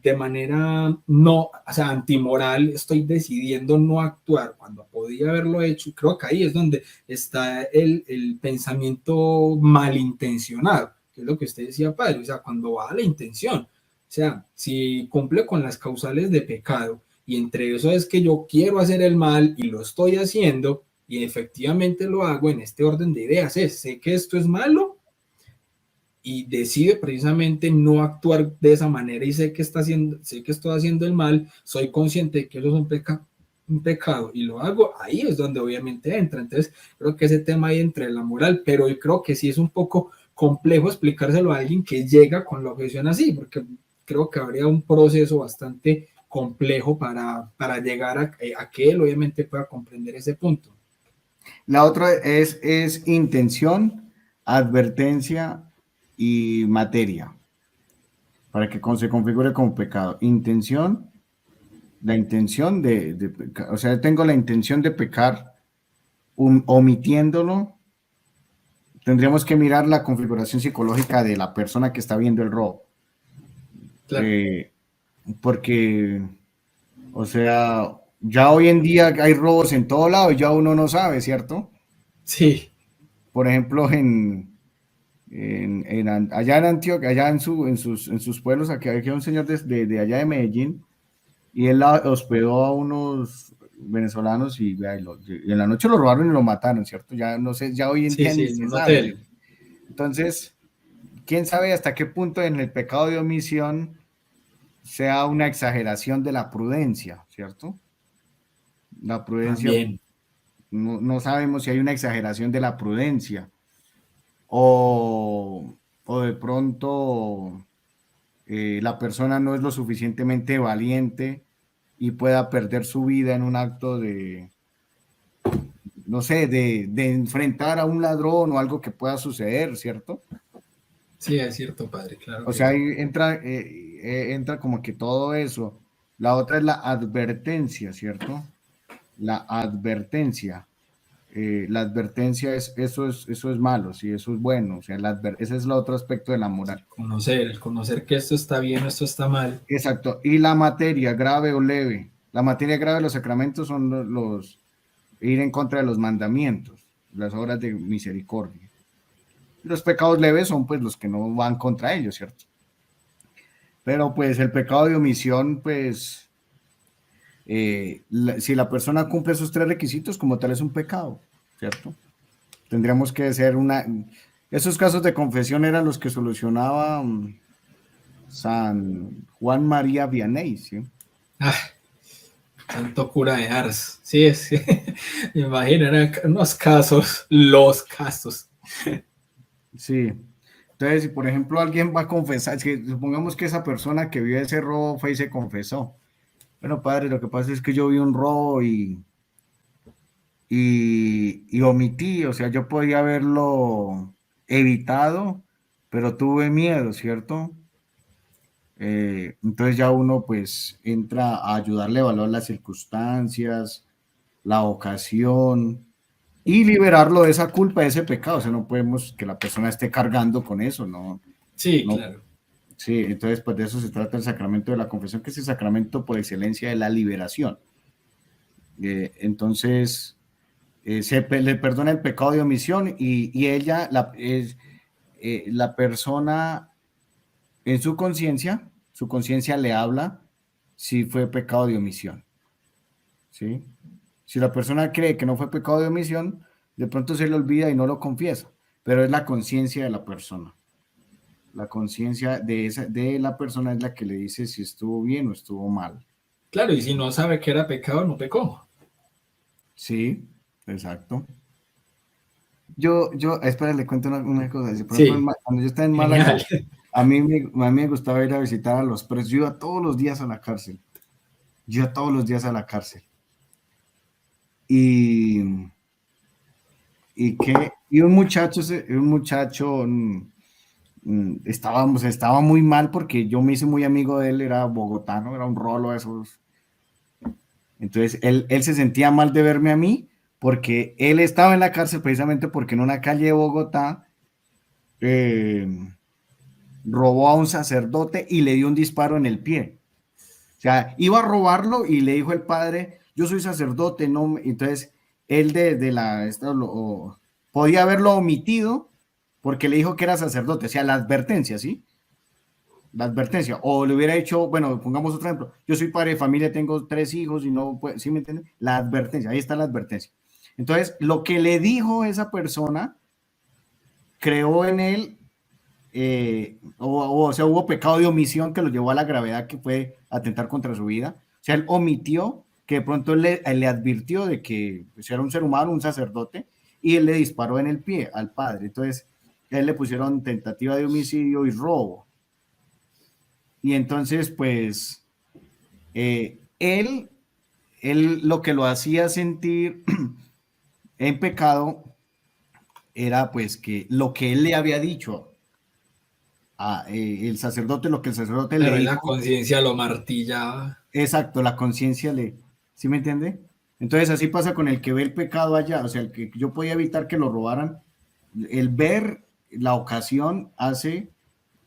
de manera no, o sea, antimoral, estoy decidiendo no actuar cuando podía haberlo hecho, creo que ahí es donde está el pensamiento malintencionado, que es lo que usted decía, padre, o sea, cuando va a la intención, o sea, si cumple con las causales de pecado y entre eso es que yo quiero hacer el mal y lo estoy haciendo y efectivamente lo hago en este orden de ideas, sé que esto es malo y decide precisamente no actuar de esa manera y sé que estoy haciendo el mal, soy consciente de que eso es un pecado y lo hago, ahí es donde obviamente entra. Entonces, creo que ese tema ahí entre la moral, pero yo creo que sí es un poco complejo explicárselo a alguien que llega con la objeción así, porque creo que habría un proceso bastante complejo para llegar a que él obviamente pueda comprender ese punto. La otra es intención, advertencia y materia, para que se configure como pecado. Intención, la intención de pecar, o sea, tengo la intención de pecar omitiéndolo. Tendríamos que mirar la configuración psicológica de la persona que está viendo el robo. Claro, Eh, porque, o sea, ya hoy en día hay robos en todo lado y ya uno no sabe, ¿cierto? sí, Por ejemplo, allá en Antioquia, allá en sus pueblos, aquí hay un señor de allá de Medellín y él hospedó a unos venezolanos y en la noche lo robaron y lo mataron, ¿cierto? Ya no sé, ya hoy en sí, día sí, ni en se un sabe. hotel. Entonces, quién sabe hasta qué punto en el pecado de omisión sea una exageración de la prudencia, ¿cierto? La prudencia, También. no sabemos si hay una exageración de la prudencia o de pronto la persona no es lo suficientemente valiente y pueda perder su vida en un acto de, no sé, de enfrentar a un ladrón o algo que pueda suceder, ¿cierto? Sí, es cierto, padre, claro O que sea, sí. ahí entra, entra como que todo eso. La otra es la advertencia, ¿cierto? La advertencia. La advertencia eso es malo, sí, eso es bueno. O sea, ese es el otro aspecto de la moral. El conocer que esto está bien o esto está mal. Exacto. Y la materia grave o leve. La materia grave de los sacramentos son ir en contra de los mandamientos, las obras de misericordia. Los pecados leves son pues los que no van contra ellos, ¿cierto? Pero pues el pecado de omisión, pues si la persona cumple esos tres requisitos, como tal es un pecado, ¿cierto? Tendríamos que ser Esos casos de confesión eran los que solucionaba San Juan María Vianney, ¿sí? Ah, santo cura de Ars. Sí, es. Me imagino, eran unos casos, los casos. Sí. Entonces, si por ejemplo alguien va a confesar, supongamos que esa persona que vio ese robo fue y se confesó. Bueno, padre, lo que pasa es que yo vi un robo y omití, o sea, yo podía haberlo evitado, pero tuve miedo, ¿cierto? Entonces ya uno pues entra a ayudarle a evaluar las circunstancias, la ocasión y liberarlo de esa culpa, de ese pecado. O sea, no podemos que la persona esté cargando con eso, ¿no? Sí, No. claro. Sí, entonces pues de eso se trata el sacramento de la confesión, que es el sacramento por excelencia de la liberación. Entonces, le perdona el pecado de omisión y ella, la persona en su conciencia le habla si fue pecado de omisión, ¿sí? Si la persona cree que no fue pecado de omisión, de pronto se le olvida y no lo confiesa, pero es la conciencia de la persona. La conciencia de la persona es la que le dice si estuvo bien o estuvo mal. Claro, y si no sabe que era pecado, no pecó. Sí, exacto. Espera, le cuento una cosa. Por ejemplo, Sí, cuando yo estaba en Málaga, genial. a mí me gustaba ir a visitar a los presos. Yo iba todos los días a la cárcel. Yo iba todos los días a la cárcel. Y, y un muchacho estaba muy mal porque yo me hice muy amigo de él, era bogotano, era un rolo de esos. Entonces, él se sentía mal de verme a mí porque él estaba en la cárcel precisamente porque en una calle de Bogotá eh, robó a un sacerdote y le dio un disparo en el pie. O sea, iba a robarlo y le dijo el padre, yo soy sacerdote, no. Entonces, él podía haberlo omitido porque le dijo que era sacerdote, o sea, la advertencia, ¿sí? La advertencia, o le hubiera hecho, bueno, pongamos otro ejemplo, yo soy padre de familia, tengo 3 hijos y no, pues, ¿sí me entienden? La advertencia, ahí está la advertencia. Entonces, lo que le dijo esa persona creó en él, o sea, hubo pecado de omisión que lo llevó a la gravedad que fue atentar contra su vida. O sea, él omitió que de pronto él le advirtió de que pues, era un ser humano, un sacerdote, y él le disparó en el pie al padre. Entonces, a él le pusieron tentativa de homicidio y robo. Y entonces, pues, él lo que lo hacía sentir en pecado era pues que lo que él le había dicho el sacerdote, lo que el sacerdote le Claro, en la dijo, conciencia lo martillaba. exacto, la conciencia ¿sí me entiende? Entonces así pasa con el que ve el pecado allá, o sea, el que yo podía evitar que lo robaran, el ver la ocasión hace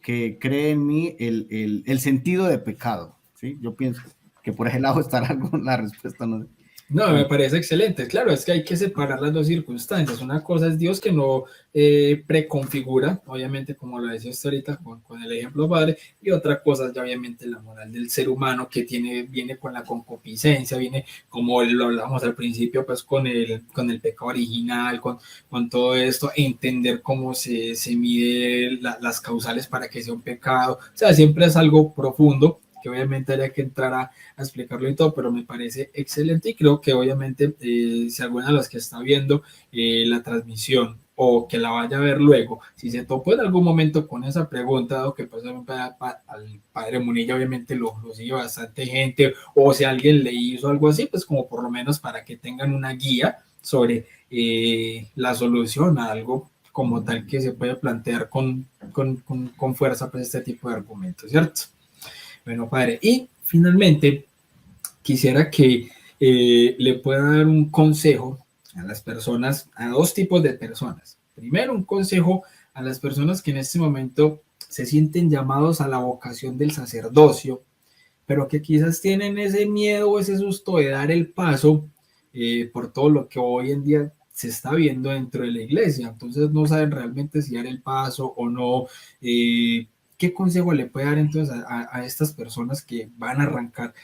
que cree en mí el sentido de pecado, ¿sí? Yo pienso que por ese lado estará con la respuesta, no sé. No, me Bueno, parece excelente. Claro, es que hay que separar las dos circunstancias. Una cosa es Dios que no preconfigura, obviamente, como lo decía usted ahorita con el ejemplo padre, y otra cosa es ya obviamente la moral del ser humano que viene con la concupiscencia, viene como lo hablamos al principio, pues con el pecado original, con todo esto, entender cómo se mide las causales para que sea un pecado. O sea, siempre es algo profundo que obviamente habría que entrar a explicarlo y todo, pero me parece excelente y creo que obviamente si alguna de las que está viendo la transmisión o que la vaya a ver luego, si se topó en algún momento con esa pregunta, dado que pues, al padre Munilla obviamente lo sigue bastante gente, o si alguien le hizo algo así, pues como por lo menos para que tengan una guía sobre la solución a algo como tal que se puede plantear con fuerza pues este tipo de argumentos, ¿cierto? Bueno, padre, y finalmente quisiera que le pueda dar un consejo a las personas, a dos tipos de personas. Primero, un consejo a las personas que en este momento se sienten llamados a la vocación del sacerdocio, pero que quizás tienen ese miedo o ese susto de dar el paso por todo lo que hoy en día se está viendo dentro de la iglesia. Entonces no saben realmente si dar el paso o no. ¿Qué consejo le puede dar entonces a estas personas que van a arrancar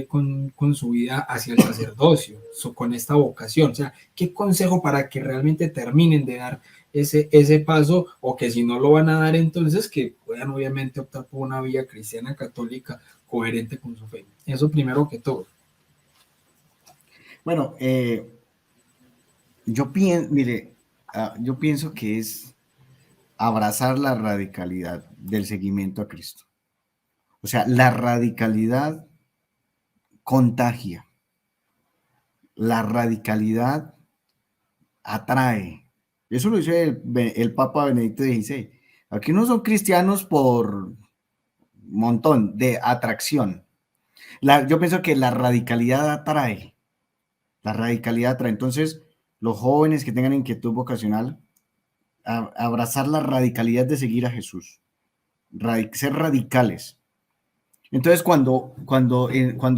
con su vida hacia el sacerdocio, con esta vocación? O sea, ¿qué consejo para que realmente terminen de dar ese paso, o que si no lo van a dar entonces que puedan obviamente optar por una vía cristiana católica coherente con su fe? Eso primero que todo. Bueno, yo pienso que es abrazar la radicalidad del seguimiento a Cristo. O sea, la radicalidad contagia, la radicalidad atrae. Eso lo dice el Papa Benedicto XVI. Aquí no son cristianos por montón de atracción. Yo pienso que la radicalidad atrae. La radicalidad atrae. Entonces, los jóvenes que tengan inquietud vocacional, abrazar la radicalidad de seguir a Jesús, ser radicales. Entonces, cuando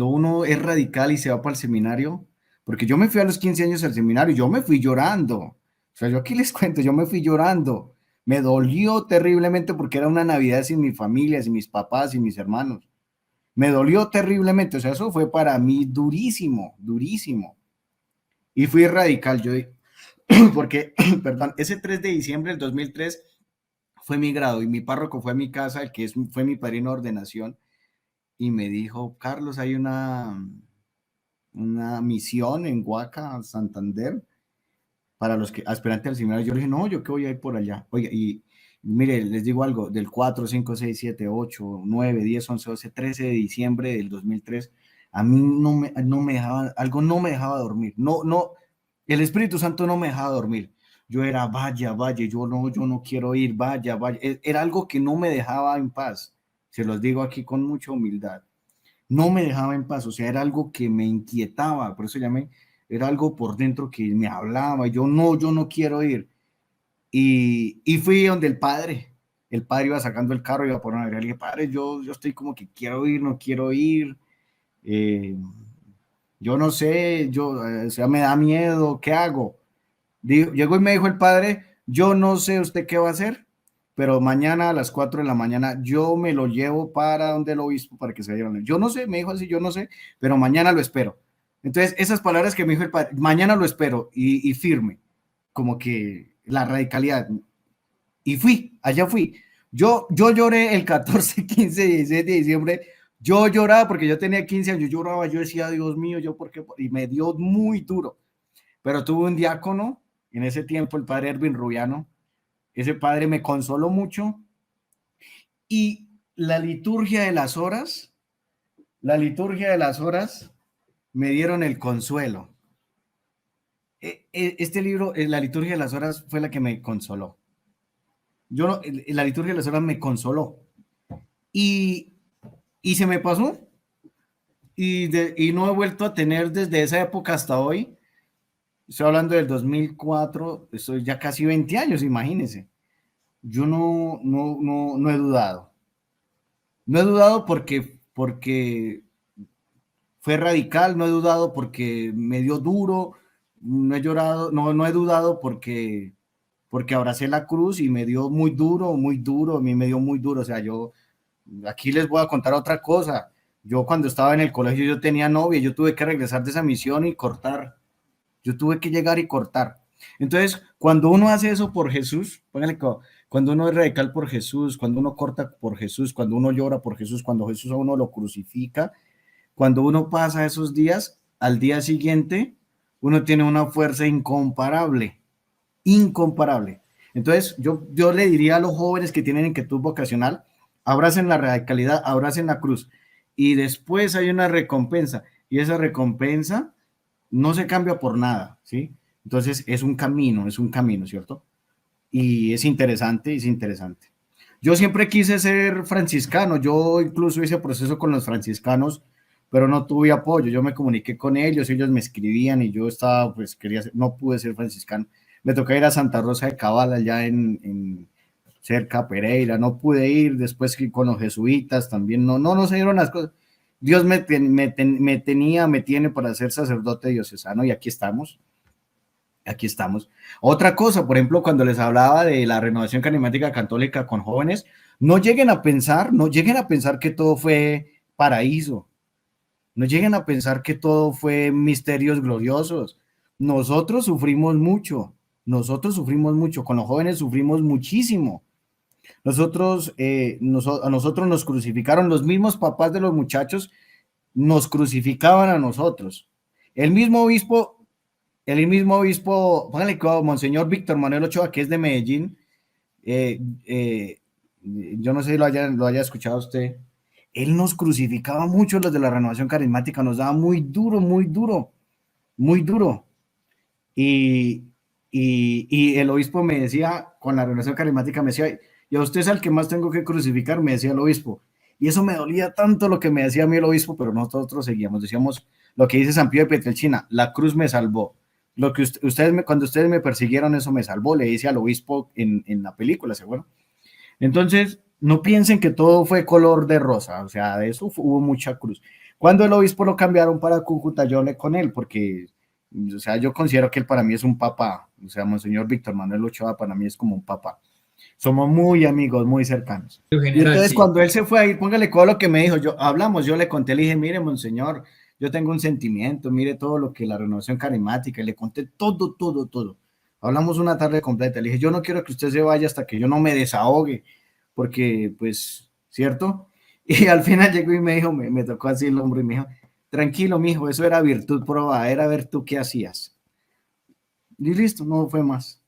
uno es radical y se va para el seminario, porque yo me fui a los 15 años al seminario, yo me fui llorando. O sea, yo aquí les cuento, yo me fui llorando. Me dolió terriblemente porque era una Navidad sin mi familia, sin mis papás, sin mis hermanos. Me dolió terriblemente. O sea, eso fue para mí durísimo, durísimo. Y fui radical, porque, perdón, ese 3 de diciembre del 2003 fue mi grado y mi párroco fue a mi casa, fue mi padrino de ordenación, y me dijo: Carlos, hay una misión en Huaca, Santander, para los que aspirantes al seminario. Yo le dije: no, yo que voy a ir por allá. Oye, y mire, les digo algo, del 4, 5, 6, 7, 8, 9, 10, 11, 12, 13 de diciembre del 2003, a mí no me dejaba, algo no me dejaba dormir. No, el Espíritu Santo no me dejaba dormir. Yo era: vaya, yo no quiero ir, vaya. Era algo que no me dejaba en paz. Se los digo aquí con mucha humildad. No me dejaba en paz, o sea, era algo que me inquietaba, por eso llamé, era algo por dentro que me hablaba, yo no quiero ir. Y fui donde el padre iba sacando el carro, iba por una alegría, le dije: padre, yo estoy como que quiero ir, no quiero ir, eh, yo no sé, o sea, me da miedo, ¿qué hago? Llegó y me dijo el padre: yo no sé usted qué va a hacer, pero mañana a las 4 de la mañana yo me lo llevo para donde el obispo para que se vaya. Yo no sé, me dijo así: yo no sé, pero mañana lo espero. Entonces, esas palabras que me dijo el padre: mañana lo espero, y firme, como que la radicalidad. Y allá fui. Yo lloré el 14, 15, 16 de diciembre. Yo lloraba porque yo tenía 15 años, yo lloraba, yo decía: Dios mío, ¿yo por qué? Y me dio muy duro. Pero tuve un diácono en ese tiempo, el padre Erwin Rubiano. Ese padre me consoló mucho, y la liturgia de las horas me dieron el consuelo. Este libro, la liturgia de las horas, fue la que me consoló. La liturgia de las horas me consoló, y, y se me pasó, y no he vuelto a tener desde esa época hasta hoy. Estoy hablando del 2004, estoy ya casi 20 años, imagínense. Yo no he dudado. No he dudado porque fue radical, no he dudado porque me dio duro, no he llorado, no he dudado porque abracé la cruz y me dio muy duro, a mí me dio muy duro. O sea, yo aquí les voy a contar otra cosa. Yo, cuando estaba en el colegio, yo tenía novia, yo tuve que regresar de esa misión y cortar. Yo tuve que llegar y cortar. Entonces, cuando uno hace eso por Jesús, cuando uno es radical por Jesús, cuando uno corta por Jesús, cuando uno llora por Jesús, cuando Jesús a uno lo crucifica, cuando uno pasa esos días, al día siguiente, uno tiene una fuerza incomparable. incomparable. Entonces, yo le diría a los jóvenes que tienen inquietud vocacional, abracen la radicalidad, abracen la cruz, y después hay una recompensa, y esa recompensa no se cambia por nada, ¿sí? Entonces, es un camino, ¿cierto? Y es interesante, es interesante. Yo siempre quise ser franciscano, yo incluso hice proceso con los franciscanos, pero no tuve apoyo. Yo me comuniqué con ellos me escribían y yo estaba, pues quería ser, no pude ser franciscano. Me tocó ir a Santa Rosa de Cabal, allá en cerca a Pereira, no pude ir, después que con los jesuitas también, no se dieron las cosas. Dios me tiene para ser sacerdote diocesano y aquí estamos. Aquí estamos. Otra cosa, por ejemplo, cuando les hablaba de la renovación carismática católica con jóvenes, no lleguen a pensar que todo fue paraíso, no lleguen a pensar que todo fue misterios gloriosos. Nosotros sufrimos mucho, con los jóvenes sufrimos muchísimo. A nosotros nos crucificaron, los mismos papás de los muchachos nos crucificaban a nosotros. El mismo obispo póngale cuidado, Monseñor Víctor Manuel Ochoa, que es de Medellín, eh, eh, yo no sé si lo haya escuchado usted, él nos crucificaba mucho los de la renovación carismática, nos daba muy duro, muy duro, muy duro. Y el obispo me decía, con la renovación carismática, me decía, y a usted es al que más tengo que crucificar, me decía el obispo. Y eso me dolía tanto lo que me decía a mí el obispo, pero nosotros seguíamos, decíamos lo que dice San Pío de Pietrelcina, la cruz me salvó. Lo que cuando ustedes me persiguieron, eso me salvó, le dice al obispo en la película, ¿seguro? Entonces, no piensen que todo fue color de rosa, o sea, de eso hubo mucha cruz. Cuando el obispo lo cambiaron para Cúcuta, yo hablé con él, porque, o sea, yo considero que él para mí es un papá, o sea, Monseñor Víctor Manuel Ochoa para mí es como un papá. Somos muy amigos, muy cercanos. En Y general, entonces sí. cuando él se fue a ir, póngale todo lo que me dijo, yo le conté, le dije, mire, Monseñor, yo tengo un sentimiento, mire todo lo que la renovación carismática, y le conté todo. Hablamos una tarde completa, le dije, yo no quiero que usted se vaya hasta que yo no me desahogue, porque, pues, ¿cierto? Y al final llegó y me dijo, me tocó así el hombro y me dijo, tranquilo, mijo, eso era virtud probada, era ver tú qué hacías. Y listo, no fue más.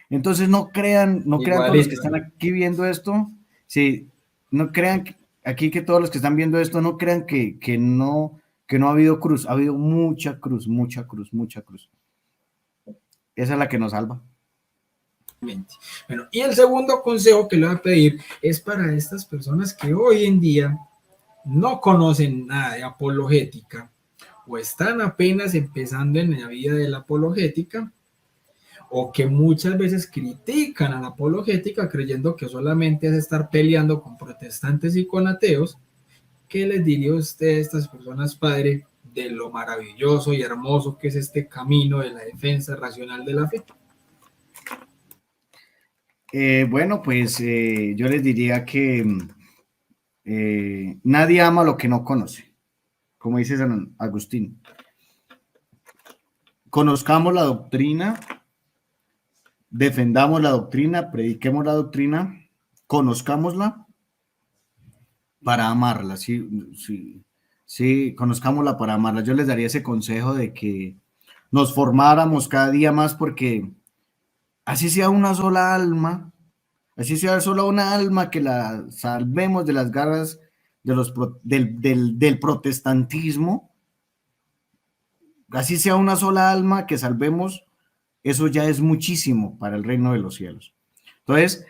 Entonces no crean todos los que Igualito. están aquí viendo esto, sí, no crean aquí que todos los que están viendo esto no crean que no ha habido cruz, ha habido mucha cruz, mucha cruz, mucha cruz. Esa es la que nos salva. Bueno, y el segundo consejo que le voy a pedir es para estas personas que hoy en día no conocen nada de apologética o están apenas empezando en la vida de la apologética o que muchas veces critican a la apologética creyendo que solamente es estar peleando con protestantes y con ateos. ¿Qué les diría usted a estas personas, padre, de lo maravilloso y hermoso que es este camino de la defensa racional de la fe? Bueno, pues yo les diría que nadie ama lo que no conoce, como dice San Agustín. Conozcamos la doctrina, defendamos la doctrina, prediquemos la doctrina, conozcámosla para amarla, sí, conozcámosla para amarla. Yo les daría ese consejo de que nos formáramos cada día más porque así sea una sola alma, así sea solo una alma que la salvemos de las garras del protestantismo, así sea una sola alma que salvemos, eso ya es muchísimo para el reino de los cielos. Entonces,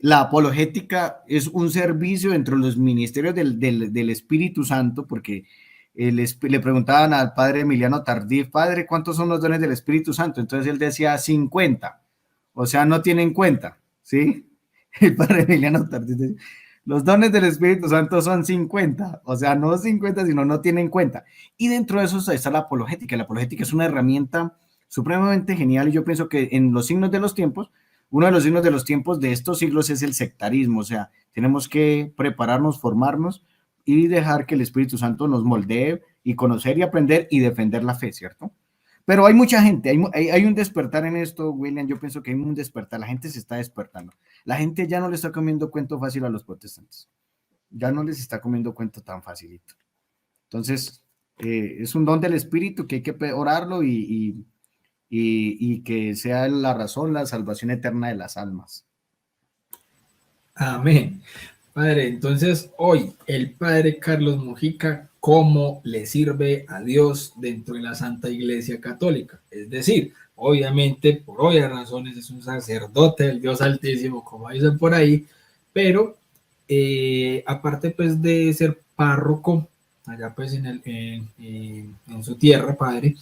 la apologética es un servicio entre los ministerios del Espíritu Santo, porque le preguntaban al padre Emiliano Tardif, padre, ¿cuántos son los dones del Espíritu Santo? Entonces él decía 50, o sea, no tiene en cuenta, ¿sí? El padre Emiliano Tardif decía, los dones del Espíritu Santo son 50, o sea, no 50, sino no tiene en cuenta. Y dentro de eso está la apologética. La apologética es una herramienta supremamente genial y yo pienso que en los signos de los tiempos, uno de los signos de los tiempos de estos siglos es el sectarismo, o sea, tenemos que prepararnos, formarnos y dejar que el Espíritu Santo nos moldee y conocer y aprender y defender la fe, ¿cierto? Pero hay mucha gente, hay un despertar en esto, William, yo pienso que hay un despertar, la gente se está despertando, la gente ya no le está comiendo cuento fácil a los protestantes, ya no les está comiendo cuento tan facilito. Entonces, es un don del Espíritu que hay que orarlo y y que sea la razón, la salvación eterna de las almas. Amén. Padre, entonces hoy el Padre Carlos Mojica, ¿cómo le sirve a Dios dentro de la Santa Iglesia Católica? Es decir, obviamente, por obvias razones, es un sacerdote del Dios Altísimo, como dicen por ahí, pero aparte pues de ser párroco, allá pues en su tierra, Padre,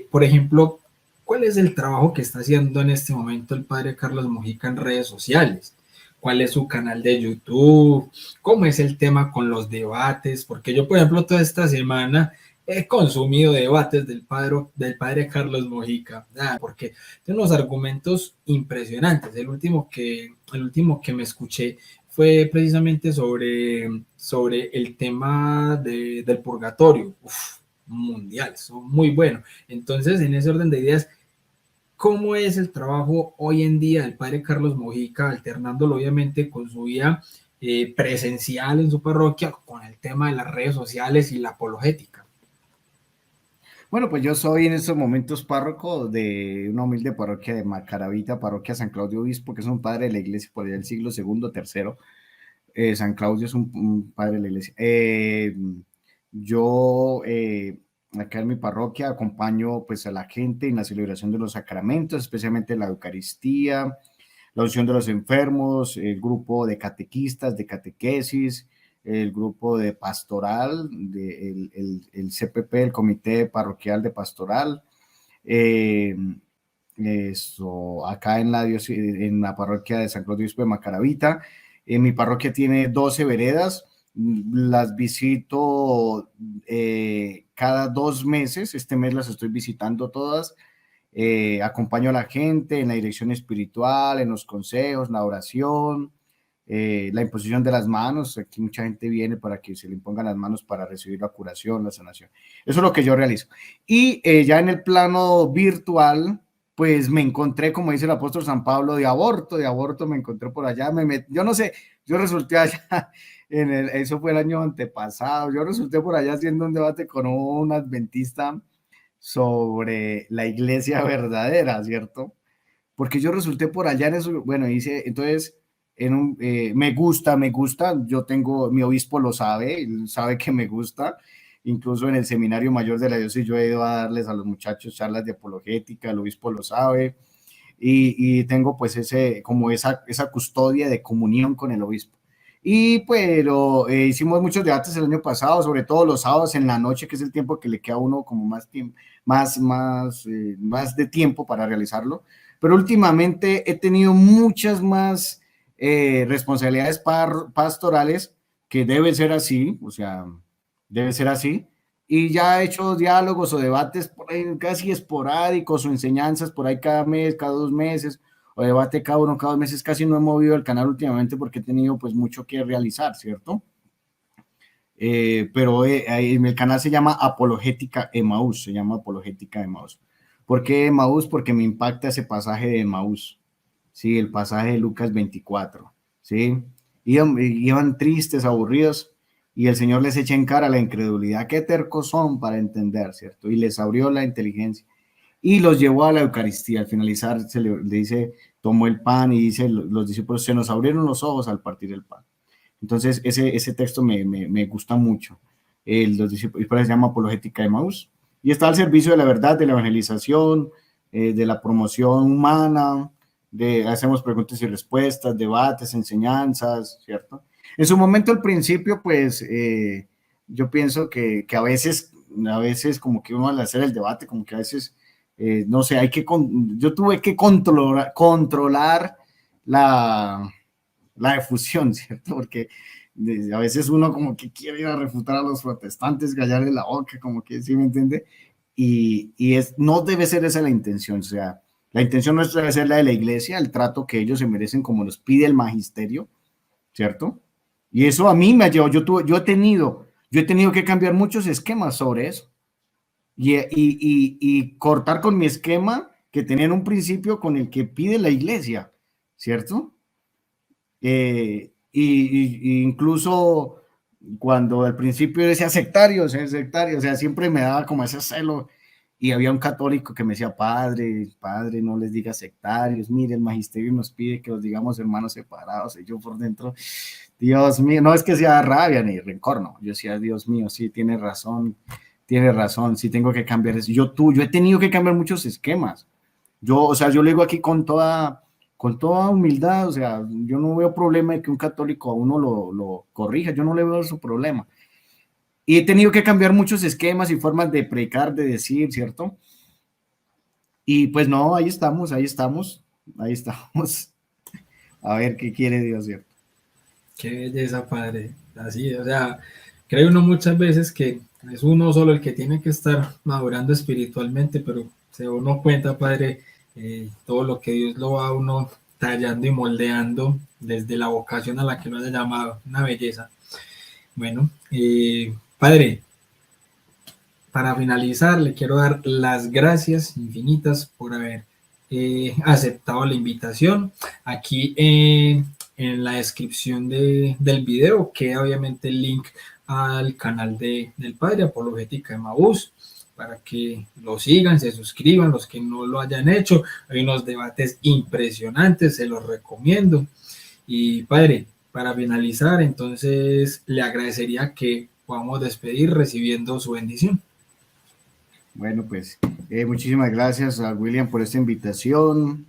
por ejemplo, ¿cuál es el trabajo que está haciendo en este momento el Padre Carlos Mojica en redes sociales? ¿Cuál es su canal de YouTube? ¿Cómo es el tema con los debates? Porque yo, por ejemplo, toda esta semana he consumido debates del padre Carlos Mojica, porque tiene unos argumentos impresionantes. El último que me escuché fue precisamente sobre el tema del purgatorio. Uf, mundial, son muy buenos. Entonces, en ese orden de ideas, ¿cómo es el trabajo hoy en día del padre Carlos Mojica, alternándolo obviamente con su vida presencial en su parroquia, con el tema de las redes sociales y la apologética? Bueno, pues yo soy en estos momentos párroco de una humilde parroquia de Macaravita, parroquia San Claudio Obispo, que es un padre de la iglesia por allá del siglo segundo, tercero. San Claudio es un padre de la iglesia. Yo acá en mi parroquia acompaño pues a la gente en la celebración de los sacramentos, especialmente la Eucaristía, la unción de los enfermos, el grupo de catequistas, de catequesis, el grupo de pastoral, el CPP, el Comité Parroquial de Pastoral. Eh, Eso, acá en la parroquia de San Claudio Obispo de Macaravita. Mi parroquia tiene 12 veredas, las visito cada 2 meses. Este mes las estoy visitando todas. Acompaño a la gente en la dirección espiritual, en los consejos, la oración, la imposición de las manos. Aquí mucha gente viene para que se le impongan las manos para recibir la curación, la sanación. Eso es lo que yo realizo. Y ya en el plano virtual, pues me encontré, como dice el apóstol San Pablo, de aborto me encontré por allá, yo no sé, yo resulté allá, eso fue el año antepasado, yo resulté por allá haciendo un debate con un adventista sobre la iglesia verdadera, ¿cierto? Porque yo resulté por allá en eso, bueno, hice, entonces, me gusta, yo tengo, mi obispo lo sabe, él sabe que me gusta, incluso en el seminario mayor de la diócesis yo he ido a darles a los muchachos charlas de apologética, el obispo lo sabe, y tengo pues como esa custodia de comunión con el obispo. Pero hicimos muchos debates el año pasado, sobre todo los sábados en la noche, que es el tiempo que le queda a uno como más tiempo, más de tiempo para realizarlo. Pero últimamente he tenido muchas más responsabilidades pastorales, que debe ser así, o sea, debe ser así, y ya he hecho diálogos o debates por ahí casi esporádicos o enseñanzas por ahí cada mes, cada 2 meses, o debate cada uno, cada 2 meses. Casi no he movido el canal últimamente porque he tenido pues mucho que realizar, ¿cierto? Pero el canal se llama Apologética Emaús, se llama Apologética Emaús. ¿Por qué Emaús? Porque me impacta ese pasaje de Emaús, ¿sí? El pasaje de Lucas 24, ¿sí? Iban tristes, aburridos, y el Señor les echa en cara la incredulidad. Qué tercos son para entender, ¿cierto? Y les abrió la inteligencia y los llevó a la Eucaristía. Al finalizar le dice, tomó el pan y dice, los discípulos, se nos abrieron los ojos al partir el pan. Entonces, ese texto me gusta mucho. Los discípulos, se llama Apologética de Emaús, y está al servicio de la verdad, de la evangelización, de la promoción humana, hacemos preguntas y respuestas, debates, enseñanzas, ¿cierto? En su momento, al principio, pues, yo pienso que a veces como que uno al hacer el debate, como que a veces, no sé, yo tuve que controlar la efusión, ¿cierto? Porque a veces uno como que quiere ir a refutar a los protestantes, callarle la boca, como que, ¿sí me entiende? No debe ser esa la intención, o sea, la intención nuestra debe ser la de la iglesia, el trato que ellos se merecen como los pide el magisterio, ¿cierto? Y eso a mí me ha llevado, yo he tenido que cambiar muchos esquemas sobre eso y cortar con mi esquema que tenía en un principio con el que pide la iglesia, ¿cierto? Incluso cuando al principio decía sectario, o sea, siempre me daba como ese celo y había un católico que me decía, padre, no les diga sectarios, mire, el magisterio nos pide que los digamos hermanos separados, y yo por dentro, Dios mío, no es que sea rabia ni rencor, no, yo decía, Dios mío, sí, tiene razón, sí tengo que cambiar eso. Yo he tenido que cambiar muchos esquemas. O sea, yo le digo aquí con toda humildad, o sea, yo no veo problema de que un católico a uno lo corrija, yo no le veo su problema. Y he tenido que cambiar muchos esquemas y formas de predicar, de decir, ¿cierto? Y pues no, ahí estamos. A ver qué quiere Dios, ¿cierto? Qué belleza, padre. Así, o sea, cree uno muchas veces que es uno solo el que tiene que estar madurando espiritualmente, pero se da uno cuenta, padre, todo lo que Dios lo va a uno tallando y moldeando desde la vocación a la que lo haya llamado. Una belleza. Bueno, padre, para finalizar, le quiero dar las gracias infinitas por haber aceptado la invitación. Aquí en la descripción del video queda obviamente el link al canal del padre Apologética de Emaús, para que lo sigan, se suscriban, los que no lo hayan hecho. Hay unos debates impresionantes, se los recomiendo. Y padre, para finalizar, entonces le agradecería que podamos despedir recibiendo su bendición. Bueno, pues muchísimas gracias a William por esta invitación.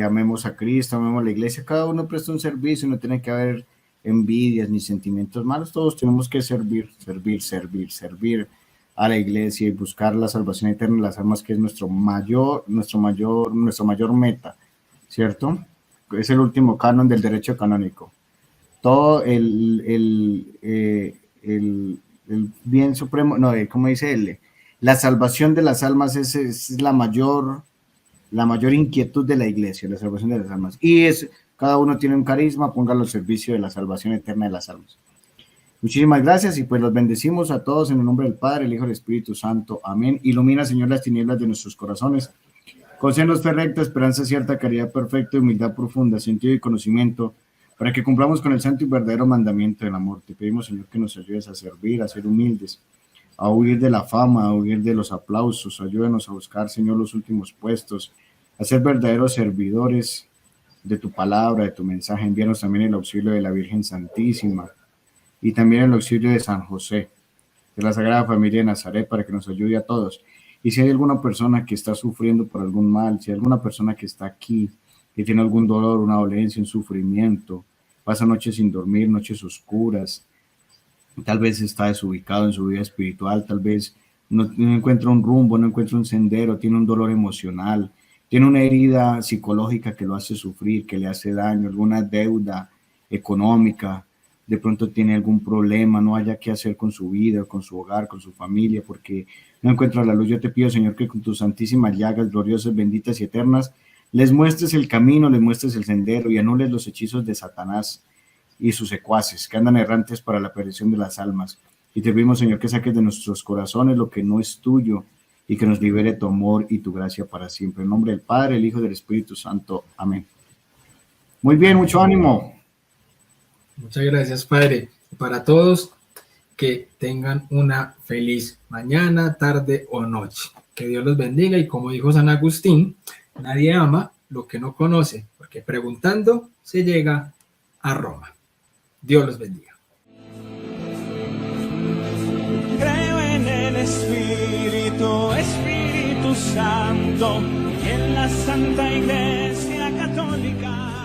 Amemos a Cristo, amemos a la iglesia. Cada uno presta un servicio, no tiene que haber envidias ni sentimientos malos. Todos tenemos que servir a la iglesia y buscar la salvación eterna de las almas, que es nuestra mayor meta, ¿cierto? Es el último canon del derecho canónico. Todo el bien supremo, no, ¿cómo dice él? La salvación de las almas es la mayor inquietud de la iglesia, la salvación de las almas. Y cada uno tiene un carisma, póngalo al servicio de la salvación eterna de las almas. Muchísimas gracias y pues los bendecimos a todos en el nombre del Padre, el Hijo y el Espíritu Santo. Amén. Ilumina, Señor, las tinieblas de nuestros corazones. Concédenos fe recta, esperanza cierta, caridad perfecta, humildad profunda, sentido y conocimiento, para que cumplamos con el santo y verdadero mandamiento del amor. Te pedimos, Señor, que nos ayudes a servir, a ser humildes, a huir de la fama, a huir de los aplausos. Ayúdanos a buscar, Señor, los últimos puestos, a ser verdaderos servidores de tu palabra, de tu mensaje. Envíanos también el auxilio de la Virgen Santísima y también el auxilio de San José, de la Sagrada Familia de Nazaret, para que nos ayude a todos. Y si hay alguna persona que está sufriendo por algún mal, si hay alguna persona que está aquí, que tiene algún dolor, una dolencia, un sufrimiento, pasa noches sin dormir, noches oscuras, tal vez está desubicado en su vida espiritual, tal vez no encuentra un rumbo, no encuentra un sendero, tiene un dolor emocional, tiene una herida psicológica que lo hace sufrir, que le hace daño, alguna deuda económica, de pronto tiene algún problema, no haya qué hacer con su vida, con su hogar, con su familia, porque no encuentra la luz. Yo te pido, Señor, que con tus santísimas llagas gloriosas, benditas y eternas, les muestres el camino, les muestres el sendero y anules los hechizos de Satanás y sus secuaces que andan errantes para la perdición de las almas. Y te pedimos, Señor, que saques de nuestros corazones lo que no es tuyo y que nos libere tu amor y tu gracia para siempre. En nombre del Padre, el Hijo y del Espíritu Santo. Amén. Muy bien, mucho ánimo. Muchas gracias, padre. Para todos, que tengan una feliz mañana, tarde o noche. Que Dios los bendiga y como dijo San Agustín, nadie ama lo que no conoce, porque preguntando se llega a Roma. Dios los bendiga. Creo en el Espíritu Santo y en la Santa Iglesia Católica.